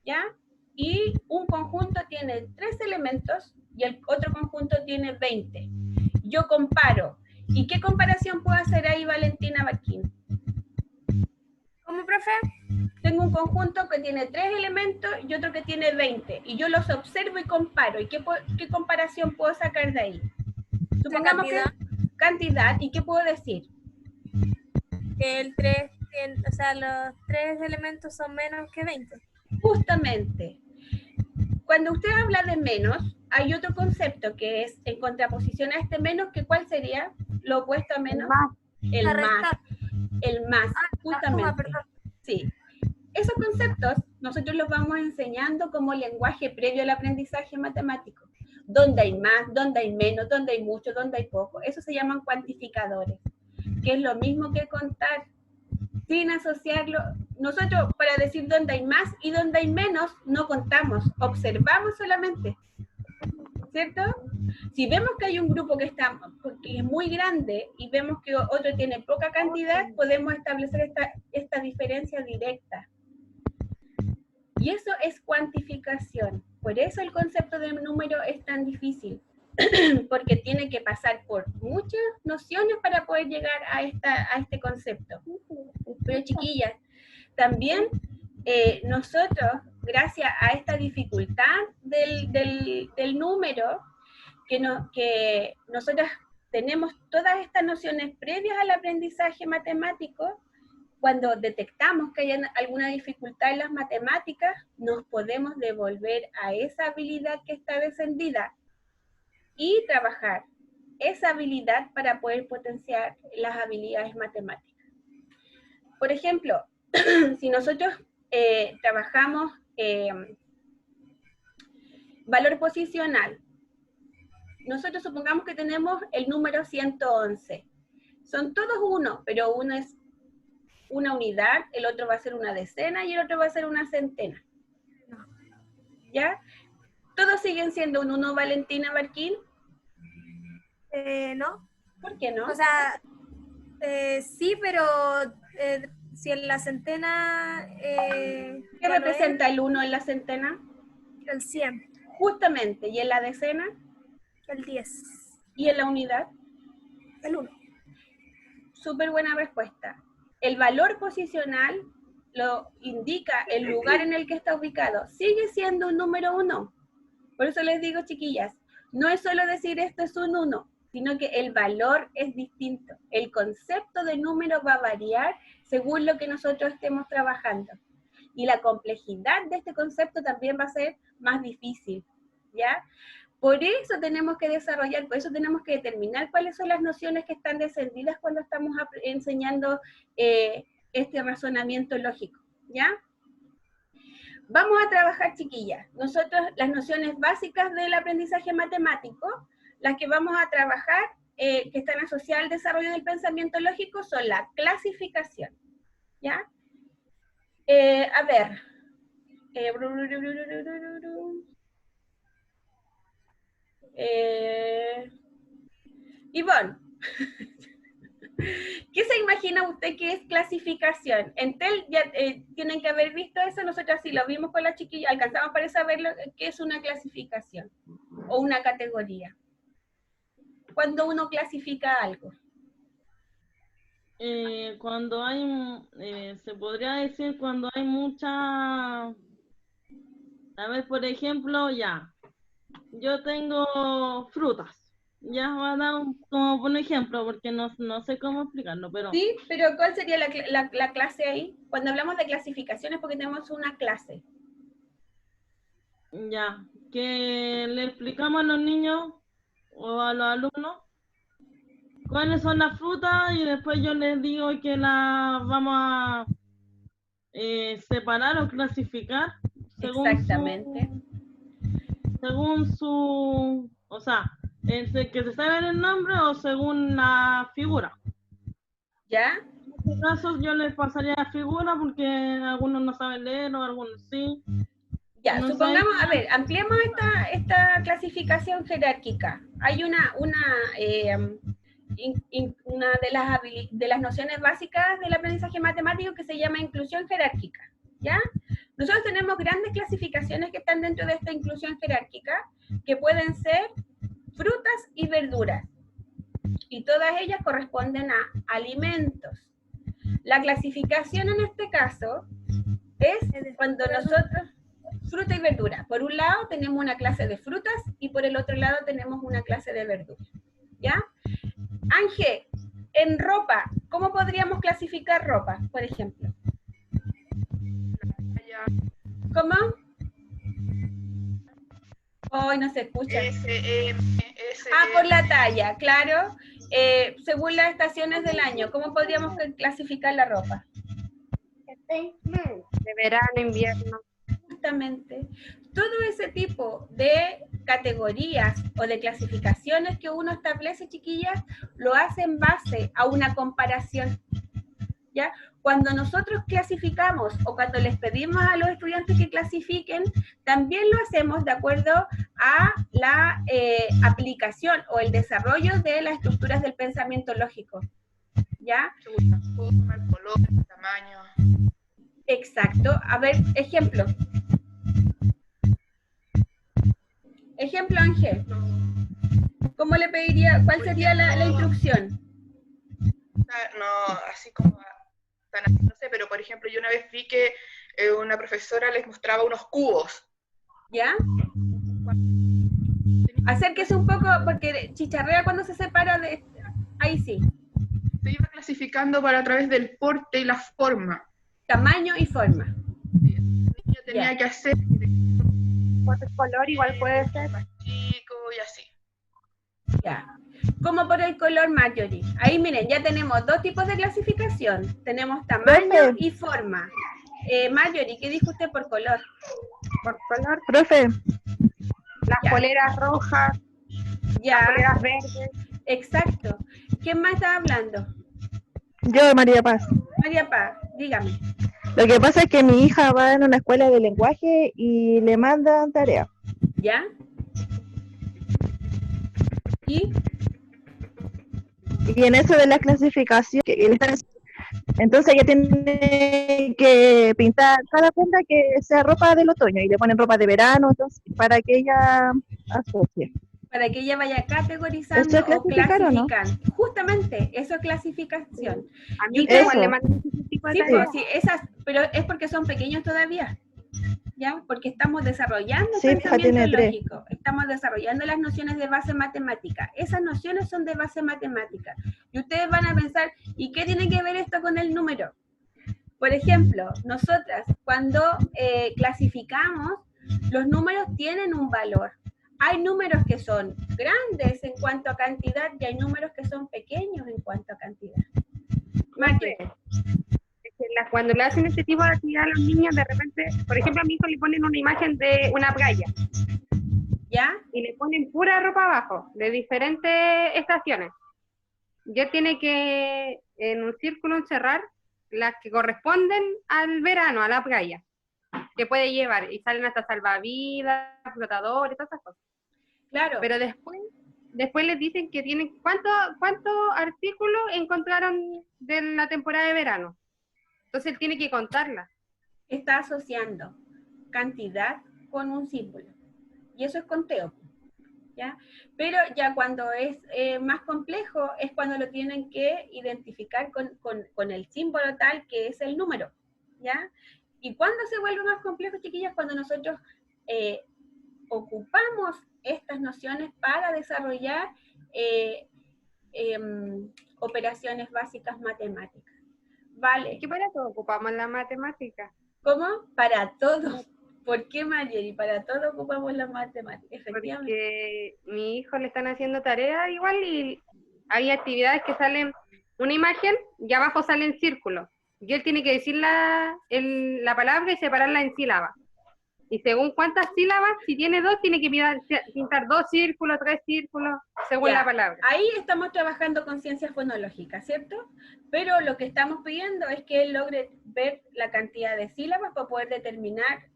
¿ya? Y un conjunto tiene 3 elementos y el otro conjunto tiene 20. Yo comparo. ¿Y qué comparación puedo hacer ahí, Valentina Barquín? ¿Cómo, profe? Tengo un conjunto que tiene 3 elementos y otro que tiene 20. Y yo los observo y comparo. ¿Y qué comparación puedo sacar de ahí? Supongamos que cantidad. ¿Y qué puedo decir? Que el 3, o sea, los 3 elementos son menos que 20. Justamente. Cuando usted habla de menos, hay otro concepto que es en contraposición a este menos, que ¿cuál sería lo opuesto a menos? El más. El más, justamente. Sí. Esos conceptos nosotros los vamos enseñando como lenguaje previo al aprendizaje matemático. Donde hay más, donde hay menos, donde hay mucho, donde hay poco. Eso se llaman cuantificadores, que es lo mismo que contar, sin asociarlo. Nosotros, para decir dónde hay más y dónde hay menos, no contamos, observamos solamente, ¿cierto? Si vemos que hay un grupo que es muy grande y vemos que otro tiene poca cantidad, podemos establecer esta diferencia directa. Y eso es cuantificación. Por eso el concepto del número es tan difícil, porque tiene que pasar por muchas nociones para poder llegar a este concepto. Pero chiquillas, también nosotros, gracias a esta dificultad del número, que nosotros tenemos todas estas nociones previas al aprendizaje matemático, cuando detectamos que hay alguna dificultad en las matemáticas, nos podemos devolver a esa habilidad que está descendida y trabajar esa habilidad para poder potenciar las habilidades matemáticas. Por ejemplo, si nosotros trabajamos Valor posicional. Nosotros supongamos que tenemos el número 111. Son todos uno, pero uno es una unidad, el otro va a ser una decena y el otro va a ser una centena. ¿Ya? ¿Todos siguen siendo un 1, Valentina Barquín? No. ¿Por qué no? O sea, sí, pero si en la centena... ¿Qué representa el 1 en la centena? El 100. Justamente. ¿Y en la decena? El 10. ¿Y en la unidad? El 1. Súper buena respuesta. El valor posicional lo indica el lugar en el que está ubicado. Sigue siendo un número 1. Por eso les digo, chiquillas, no es solo decir esto es un 1, sino que el valor es distinto. El concepto de número va a variar según lo que nosotros estemos trabajando. Y la complejidad de este concepto también va a ser más difícil, ¿ya? Por eso tenemos que desarrollar, por eso tenemos que determinar cuáles son las nociones que están descendidas cuando estamos enseñando este razonamiento lógico, ¿ya? Vamos a trabajar, chiquillas. Nosotros, las nociones básicas del aprendizaje matemático, las que vamos a trabajar, que están asociadas al desarrollo del pensamiento lógico, son la clasificación, ¿ya? A ver. Ivonne, ¿qué se imagina usted que es clasificación? En TEL ya tienen que haber visto eso, nosotros sí lo vimos con la chiquilla, alcanzamos para saber qué es una clasificación o una categoría. Cuando uno clasifica algo. Cuando hay, se podría decir cuando hay mucha, a ver, por ejemplo, ya, yo tengo frutas. Ya voy a dar como un ejemplo, porque no sé cómo explicarlo, pero... Sí, pero ¿cuál sería la clase ahí? Cuando hablamos de clasificaciones, porque tenemos una clase. Ya, que le explicamos a los niños o a los alumnos cuáles son las frutas y después yo les digo que las vamos a separar o clasificar Exactamente. Según su, o sea, que se sabe el nombre o según la figura. ¿Ya? En este caso yo les pasaría la figura porque algunos no saben leer o algunos sí. Ya, no supongamos, saben... a ver, ampliemos esta clasificación jerárquica. Hay una de las nociones básicas del aprendizaje matemático que se llama inclusión jerárquica, ¿ya? Nosotros tenemos grandes clasificaciones que están dentro de esta inclusión jerárquica, que pueden ser frutas y verduras, y todas ellas corresponden a alimentos. La clasificación en este caso es cuando nosotros, fruta y verdura, por un lado tenemos una clase de frutas y por el otro lado tenemos una clase de verduras, ¿ya? Ángel, en ropa, ¿cómo podríamos clasificar ropa, por ejemplo? ¿Cómo? Hoy no se escucha. Por la talla, claro. Según las estaciones del año, ¿cómo podríamos clasificar la ropa? De verano, invierno. Justamente. Todo ese tipo de categorías o de clasificaciones que uno establece, chiquillas, lo hace en base a una comparación, ¿ya? Cuando nosotros clasificamos o cuando les pedimos a los estudiantes que clasifiquen, también lo hacemos de acuerdo a la aplicación o el desarrollo de las estructuras del pensamiento lógico, ¿ya? La forma, el color, el tamaño. Exacto. A ver, ejemplo. Ejemplo, Ángel. ¿Cómo le pediría, cuál sería la instrucción? No, así como, no sé, pero por ejemplo, yo una vez vi que una profesora les mostraba unos cubos. ¿Ya? Acérquese un poco, porque chicharrea cuando se separa de... Ahí sí. Se iba clasificando a través del porte y la forma. Tamaño y forma. Sí, el niño tenía que hacer... Por el color igual puede ser. Más chico y así. Ya. Como por el color, Marjorie. Ahí miren, ya tenemos dos tipos de clasificación. Tenemos tamaño y forma. Marjorie, ¿qué dijo usted por color? Por color. Profe, las Ya. poleras rojas, Ya. las poleras verdes. Exacto. ¿Quién más está hablando? Yo, María Paz. María Paz, dígame. Lo que pasa es que mi hija va en una escuela de lenguaje y le mandan tarea. ¿Ya? ¿Y? Y en eso de la clasificación, entonces ella tiene que pintar cada prenda que sea ropa del otoño y le ponen ropa de verano, entonces, para que ella asocie. Para que ella vaya categorizando ¿Eso es o clasificar o no? clasificando. Justamente, eso es clasificación. A mí Y ustedes- igual le mandan ese tipo de Sí, tareas. pues, sí, esas, pero es porque son pequeños todavía, ¿ya? Porque estamos desarrollando Sí, mi hija pensamiento tiene 3. lógico, estamos desarrollando las nociones de base matemática. Esas nociones son de base matemática. Y ustedes van a pensar, ¿y qué tiene que ver esto con el número? Por ejemplo, nosotras cuando clasificamos, los números tienen un valor. Hay números que son grandes en cuanto a cantidad y hay números que son pequeños en cuanto a cantidad. Marque. Es que cuando le hacen este tipo de actividad a los niños, de repente, por ejemplo, a mi hijo le ponen una imagen de una playa. ¿Ya? Y le ponen pura ropa abajo, de diferentes estaciones. Y él tiene que, en un círculo, encerrar las que corresponden al verano, a la playa, que puede llevar, y salen hasta salvavidas, flotadores, todas esas cosas. Claro. Pero después les dicen que tienen, ¿cuántos artículos encontraron de la temporada de verano? Entonces él tiene que contarla. Está asociando cantidad con un símbolo. Y eso es conteo, ¿ya? Pero ya cuando es más complejo es cuando lo tienen que identificar con el símbolo tal que es el número, ¿ya? Y cuando se vuelve más complejo, chiquillas, cuando nosotros ocupamos estas nociones para desarrollar operaciones básicas matemáticas. Vale. Es que para todo ocupamos la matemática. ¿Cómo? Para todo. ¿Por qué, Mayeli? Para todo ocupamos la matemática, efectivamente. Porque mi hijo le están haciendo tareas igual y hay actividades que salen una imagen y abajo salen círculos. Y él tiene que decir la palabra y separarla en sílabas. Y según cuántas sílabas, si tiene 2, tiene que pintar 2 círculos, 3 círculos, según Ya, la palabra. ahí estamos trabajando con ciencias fonológicas, ¿cierto? Pero lo que estamos pidiendo es que él logre ver la cantidad de sílabas para poder determinar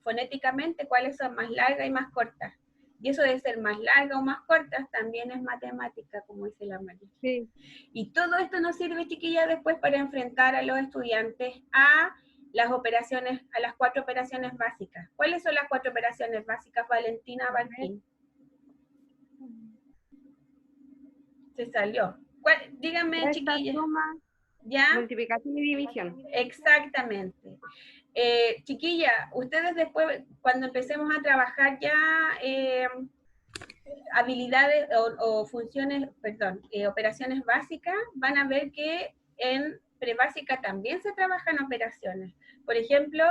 fonéticamente cuáles son más largas y más cortas. Y eso de ser más largas o más cortas también es matemática, como dice la María. Sí. Y todo esto nos sirve, chiquilla, después para enfrentar a los estudiantes a las operaciones, a las 4 operaciones básicas. ¿Cuáles son las 4 operaciones básicas, Valentina Martín? Se salió. Díganme, Resta, chiquillas. suma, ¿Ya? multiplicación y división. Exactamente. Chiquilla, ustedes después, cuando empecemos a trabajar ya habilidades o funciones, perdón, operaciones básicas, van a ver que en prebásica también se trabajan operaciones. Por ejemplo,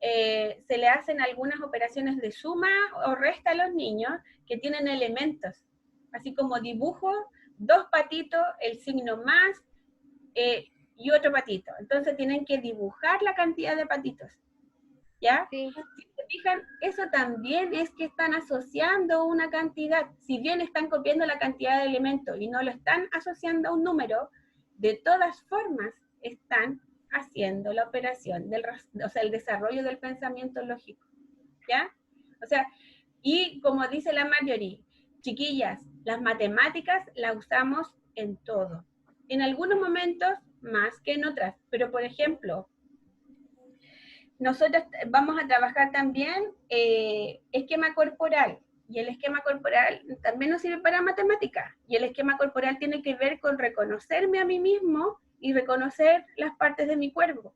se le hacen algunas operaciones de suma o resta a los niños que tienen elementos, así como dibujo, 2 patitos, el signo más y otro patito. Entonces tienen que dibujar la cantidad de patitos, ¿ya? Sí. Si se fijan, eso también es que están asociando una cantidad. Si bien están copiando la cantidad de elementos y no lo están asociando a un número, de todas formas están haciendo la operación, o sea, el desarrollo del pensamiento lógico, ¿ya? O sea, y como dice la Marjorie, chiquillas, las matemáticas las usamos en todo. En algunos momentos más que en otras, pero por ejemplo, nosotros vamos a trabajar también esquema corporal, y el esquema corporal también nos sirve para matemáticas, y el esquema corporal tiene que ver con reconocerme a mí mismo y reconocer las partes de mi cuerpo.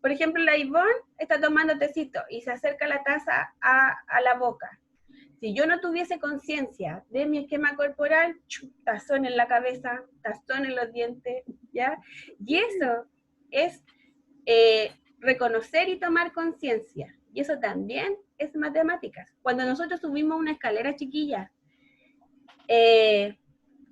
Por ejemplo, la Ivonne está tomando tecito y se acerca la taza a la boca. Si yo no tuviese conciencia de mi esquema corporal, tazón en la cabeza, tazón en los dientes, ¿ya? Y eso es reconocer y tomar conciencia. Y eso también es matemáticas. Cuando nosotros subimos una escalera chiquilla,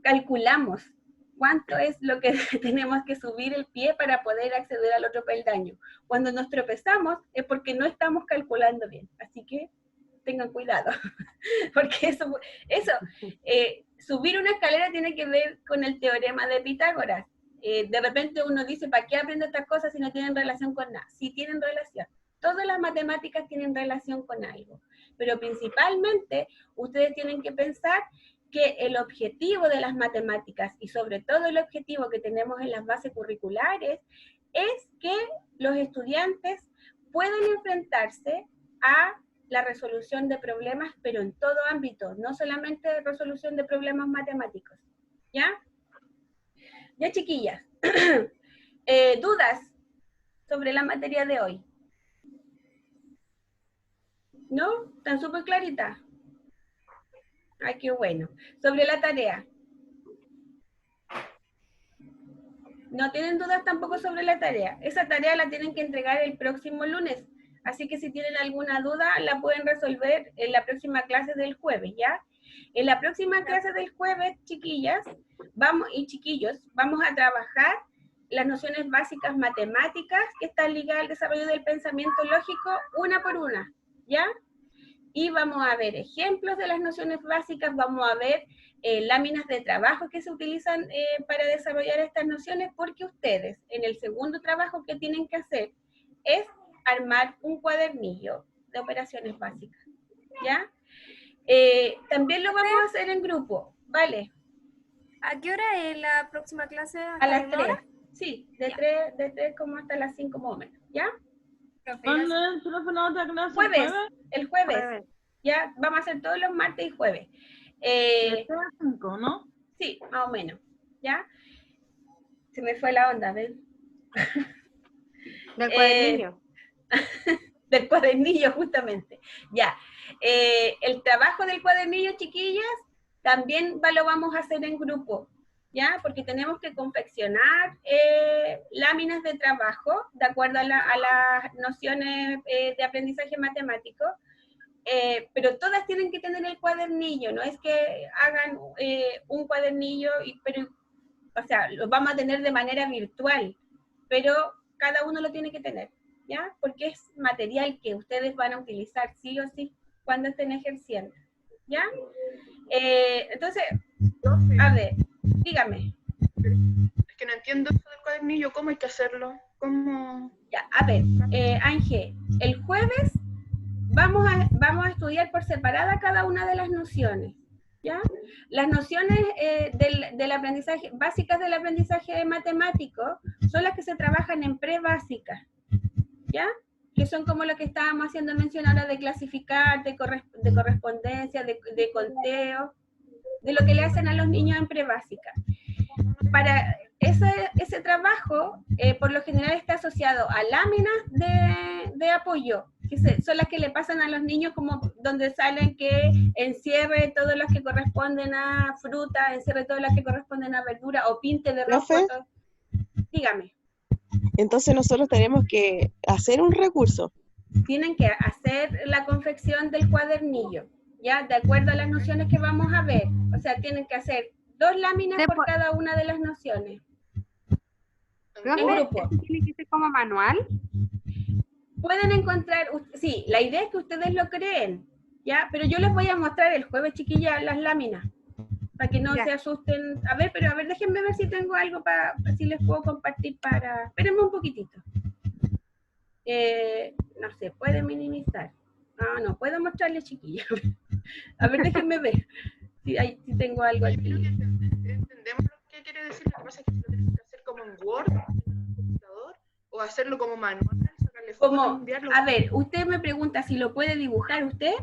calculamos cuánto es lo que tenemos que subir el pie para poder acceder al otro peldaño. Cuando nos tropezamos es porque no estamos calculando bien. Así que tengan cuidado, porque subir una escalera tiene que ver con el teorema de Pitágoras. De repente uno dice, ¿para qué aprendo estas cosas si no tienen relación con nada? Sí tienen relación. Todas las matemáticas tienen relación con algo, pero principalmente ustedes tienen que pensar que el objetivo de las matemáticas, y sobre todo el objetivo que tenemos en las bases curriculares, es que los estudiantes puedan enfrentarse a la resolución de problemas, pero en todo ámbito, no solamente resolución de problemas matemáticos. ¿Ya? Ya, chiquillas. ¿Dudas sobre la materia de hoy? ¿No? ¿Están súper claritas? Ay, qué bueno. Sobre la tarea. No tienen dudas tampoco sobre la tarea. Esa tarea la tienen que entregar el próximo lunes. Así que si tienen alguna duda, la pueden resolver en la próxima clase del jueves, ¿ya? En la próxima clase del jueves, chiquillas, y chiquillos, vamos a trabajar las nociones básicas matemáticas que están ligadas al desarrollo del pensamiento lógico una por una, ¿ya? Y vamos a ver ejemplos de las nociones básicas, vamos a ver láminas de trabajo que se utilizan para desarrollar estas nociones, porque ustedes, en el segundo trabajo que tienen que hacer, es armar un cuadernillo de operaciones básicas, ¿ya? También lo vamos a hacer en grupo, ¿vale? ¿A qué hora es la próxima clase? A las 3, sí, de 3 como hasta las 5 más o menos, ¿ya? ¿Cuándo es el teléfono de otra clase? Jueves, el jueves. Ya, vamos a hacer todos los martes y jueves. De 3 a 5, ¿no? Sí, más o menos, ¿ya? Se me fue la onda, ¿ven? Del cuadernillo. Del cuadernillo, justamente. Ya. El trabajo del cuadernillo, chiquillas, también lo vamos a hacer en grupo, ¿ya? Porque tenemos que confeccionar láminas de trabajo de acuerdo a las nociones de aprendizaje matemático, pero todas tienen que tener el cuadernillo, no es que hagan un cuadernillo, o sea, lo vamos a tener de manera virtual, pero cada uno lo tiene que tener, ¿ya? Porque es material que ustedes van a utilizar sí o sí cuando estén ejerciendo, ¿ya? Entonces, a ver, dígame. Es que no entiendo eso del cuadernillo, ¿cómo hay que hacerlo? ¿Cómo? Ya, a ver, Ángel, el jueves vamos a estudiar por separada cada una de las nociones, ¿ya? Las nociones del aprendizaje, básicas del aprendizaje matemático, son las que se trabajan en pre-básicas, ¿ya? Que son como lo que estábamos haciendo mención ahora de clasificar, de correspondencia, de conteo, de lo que le hacen a los niños en pre-básica. Para ese trabajo, por lo general está asociado a láminas de apoyo, que son las que le pasan a los niños, como donde salen que encierre todos los que corresponden a fruta, encierre todos los que corresponden a verdura, o pinte de rojo. Dígame. Entonces nosotros tenemos que hacer un recurso. Tienen que hacer la confección del cuadernillo, ¿ya? De acuerdo a las nociones que vamos a ver. O sea, tienen que hacer 2 láminas por cada una de las nociones. ¿En grupo? ¿Tiene que ser como manual? Pueden encontrar, sí, la idea es que ustedes lo creen, ¿ya? Pero yo les voy a mostrar el jueves, chiquillas, las láminas, para que no se asusten. A ver, déjenme ver si tengo algo si les puedo compartir para... Espérenme un poquitito. No sé, puede minimizar. No puedo mostrarles, chiquillas. A ver, déjenme ver si tengo algo aquí. ¿Entendemos lo que quiere decir? Lo que pasa es que lo tenemos que hacer como en Word, en el computador, o hacerlo como manual, sacarle fotos, enviarlo. A ver, usted me pregunta si lo puede dibujar usted.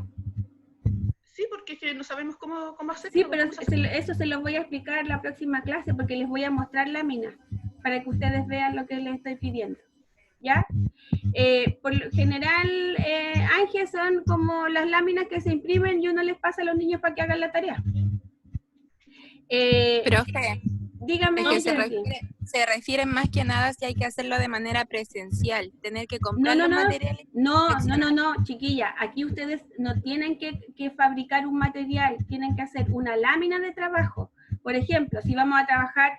Sí, porque es que no sabemos cómo hacerlo. Sí, pero eso se lo voy a explicar en la próxima clase, porque les voy a mostrar láminas, para que ustedes vean lo que les estoy pidiendo, ¿ya? Por lo general, Ángel, son como las láminas que se imprimen y uno les pasa a los niños para que hagan la tarea. Profe, dígame. Es que se refieren más que nada si hay que hacerlo de manera presencial, tener que comprar los materiales. No, chiquilla, aquí ustedes no tienen que fabricar un material, tienen que hacer una lámina de trabajo. Por ejemplo, si vamos a trabajar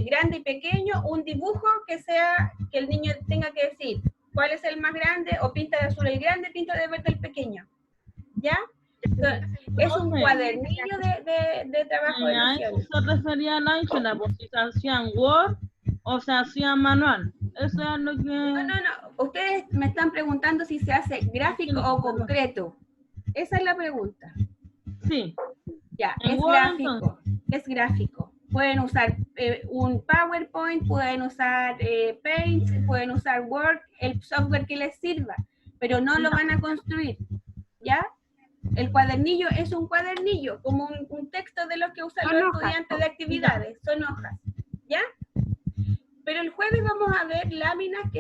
grande y pequeño, un dibujo que el niño tenga que decir cuál es el más grande, o pinta de azul el grande, pinta de verde el pequeño. ¿ya? Es un cuadernillo de trabajo de A eso nociones. se refería la Ángela, pues si se hacían Word o se hacían manual. Eso es lo que... No. Ustedes me están preguntando si se hace gráfico o concreto. Esa es la pregunta. Sí. Ya, En es Word, gráfico. Es gráfico. Pueden usar un PowerPoint, pueden usar Paint, pueden usar Word, el software que les sirva, pero no lo van a construir, ¿ya? El cuadernillo es un cuadernillo, como un texto de los que usan Son los hojas. estudiantes de actividades, son hojas, ¿ya? Pero el jueves vamos a ver láminas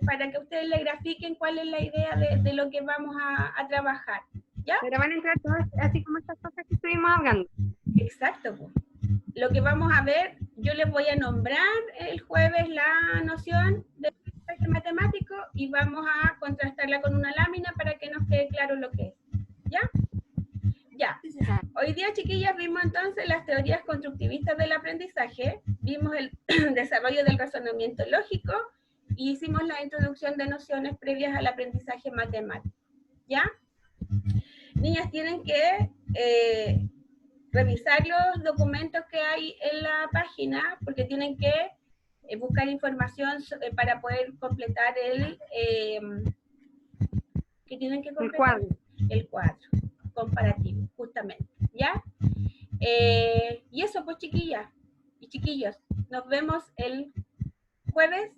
para que ustedes le grafiquen cuál es la idea de lo que vamos a trabajar, ¿ya? Pero van a entrar todas así como estas cosas que estuvimos hablando. Exacto, pues. Lo que vamos a ver, yo les voy a nombrar el jueves la noción de aprendizaje matemático y vamos a contrastarla con una lámina para que nos quede claro lo que es. ¿Ya? Ya. Hoy día, chiquillas, vimos entonces las teorías constructivistas del aprendizaje, vimos el desarrollo del razonamiento lógico y hicimos la introducción de nociones previas al aprendizaje matemático. ¿Ya? Niñas, tienen que revisar los documentos que hay en la página, porque tienen que buscar información para poder completar ¿qué tienen que completar? El cuadro comparativo, justamente, ¿ya? Y eso, pues, chiquillas y chiquillos, nos vemos el jueves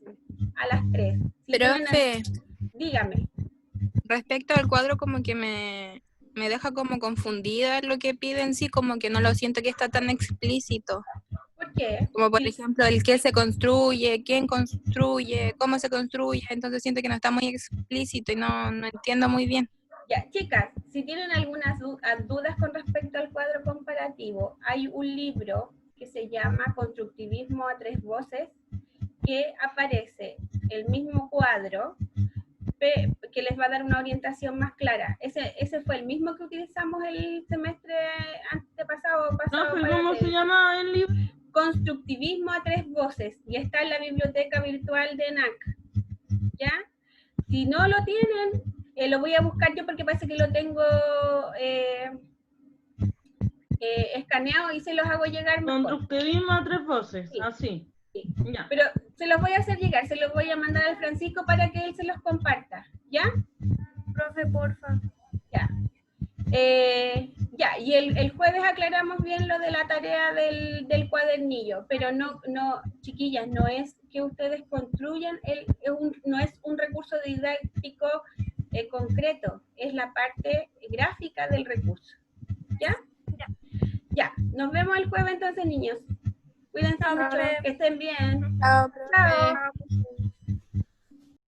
a las 3. Si Profe, dígame. respecto al cuadro, como que me deja como confundida lo que piden, sí, como que no lo siento que está tan explícito. ¿Por qué? Como por ejemplo el qué se construye, quién construye, cómo se construye, entonces siento que no está muy explícito y no entiendo muy bien. Ya, chicas, si tienen algunas dudas con respecto al cuadro comparativo, hay un libro que se llama Constructivismo a tres voces, que aparece el mismo cuadro, que les va a dar una orientación más clara. Ese fue el mismo que utilizamos el semestre antepasado. ¿Cómo se llama el libro? Constructivismo a tres voces, y está en la biblioteca virtual de ENAC. ¿Ya? Si no lo tienen, lo voy a buscar yo porque parece que lo tengo escaneado y se los hago llegar mejor. Constructivismo a tres voces, sí. Así. Sí. Ya. Pero se los voy a hacer llegar, se los voy a mandar al Francisco para que él se los comparta, ¿ya? Profe, porfa. Ya. Ya, y el jueves aclaramos bien lo de la tarea del cuadernillo, pero no, chiquillas, no es que ustedes construyan, no es un recurso didáctico concreto, es la parte gráfica del recurso, ¿ya? Ya, nos vemos el jueves entonces, niños. Cuídense mucho, que estén bien. Chao, Chao.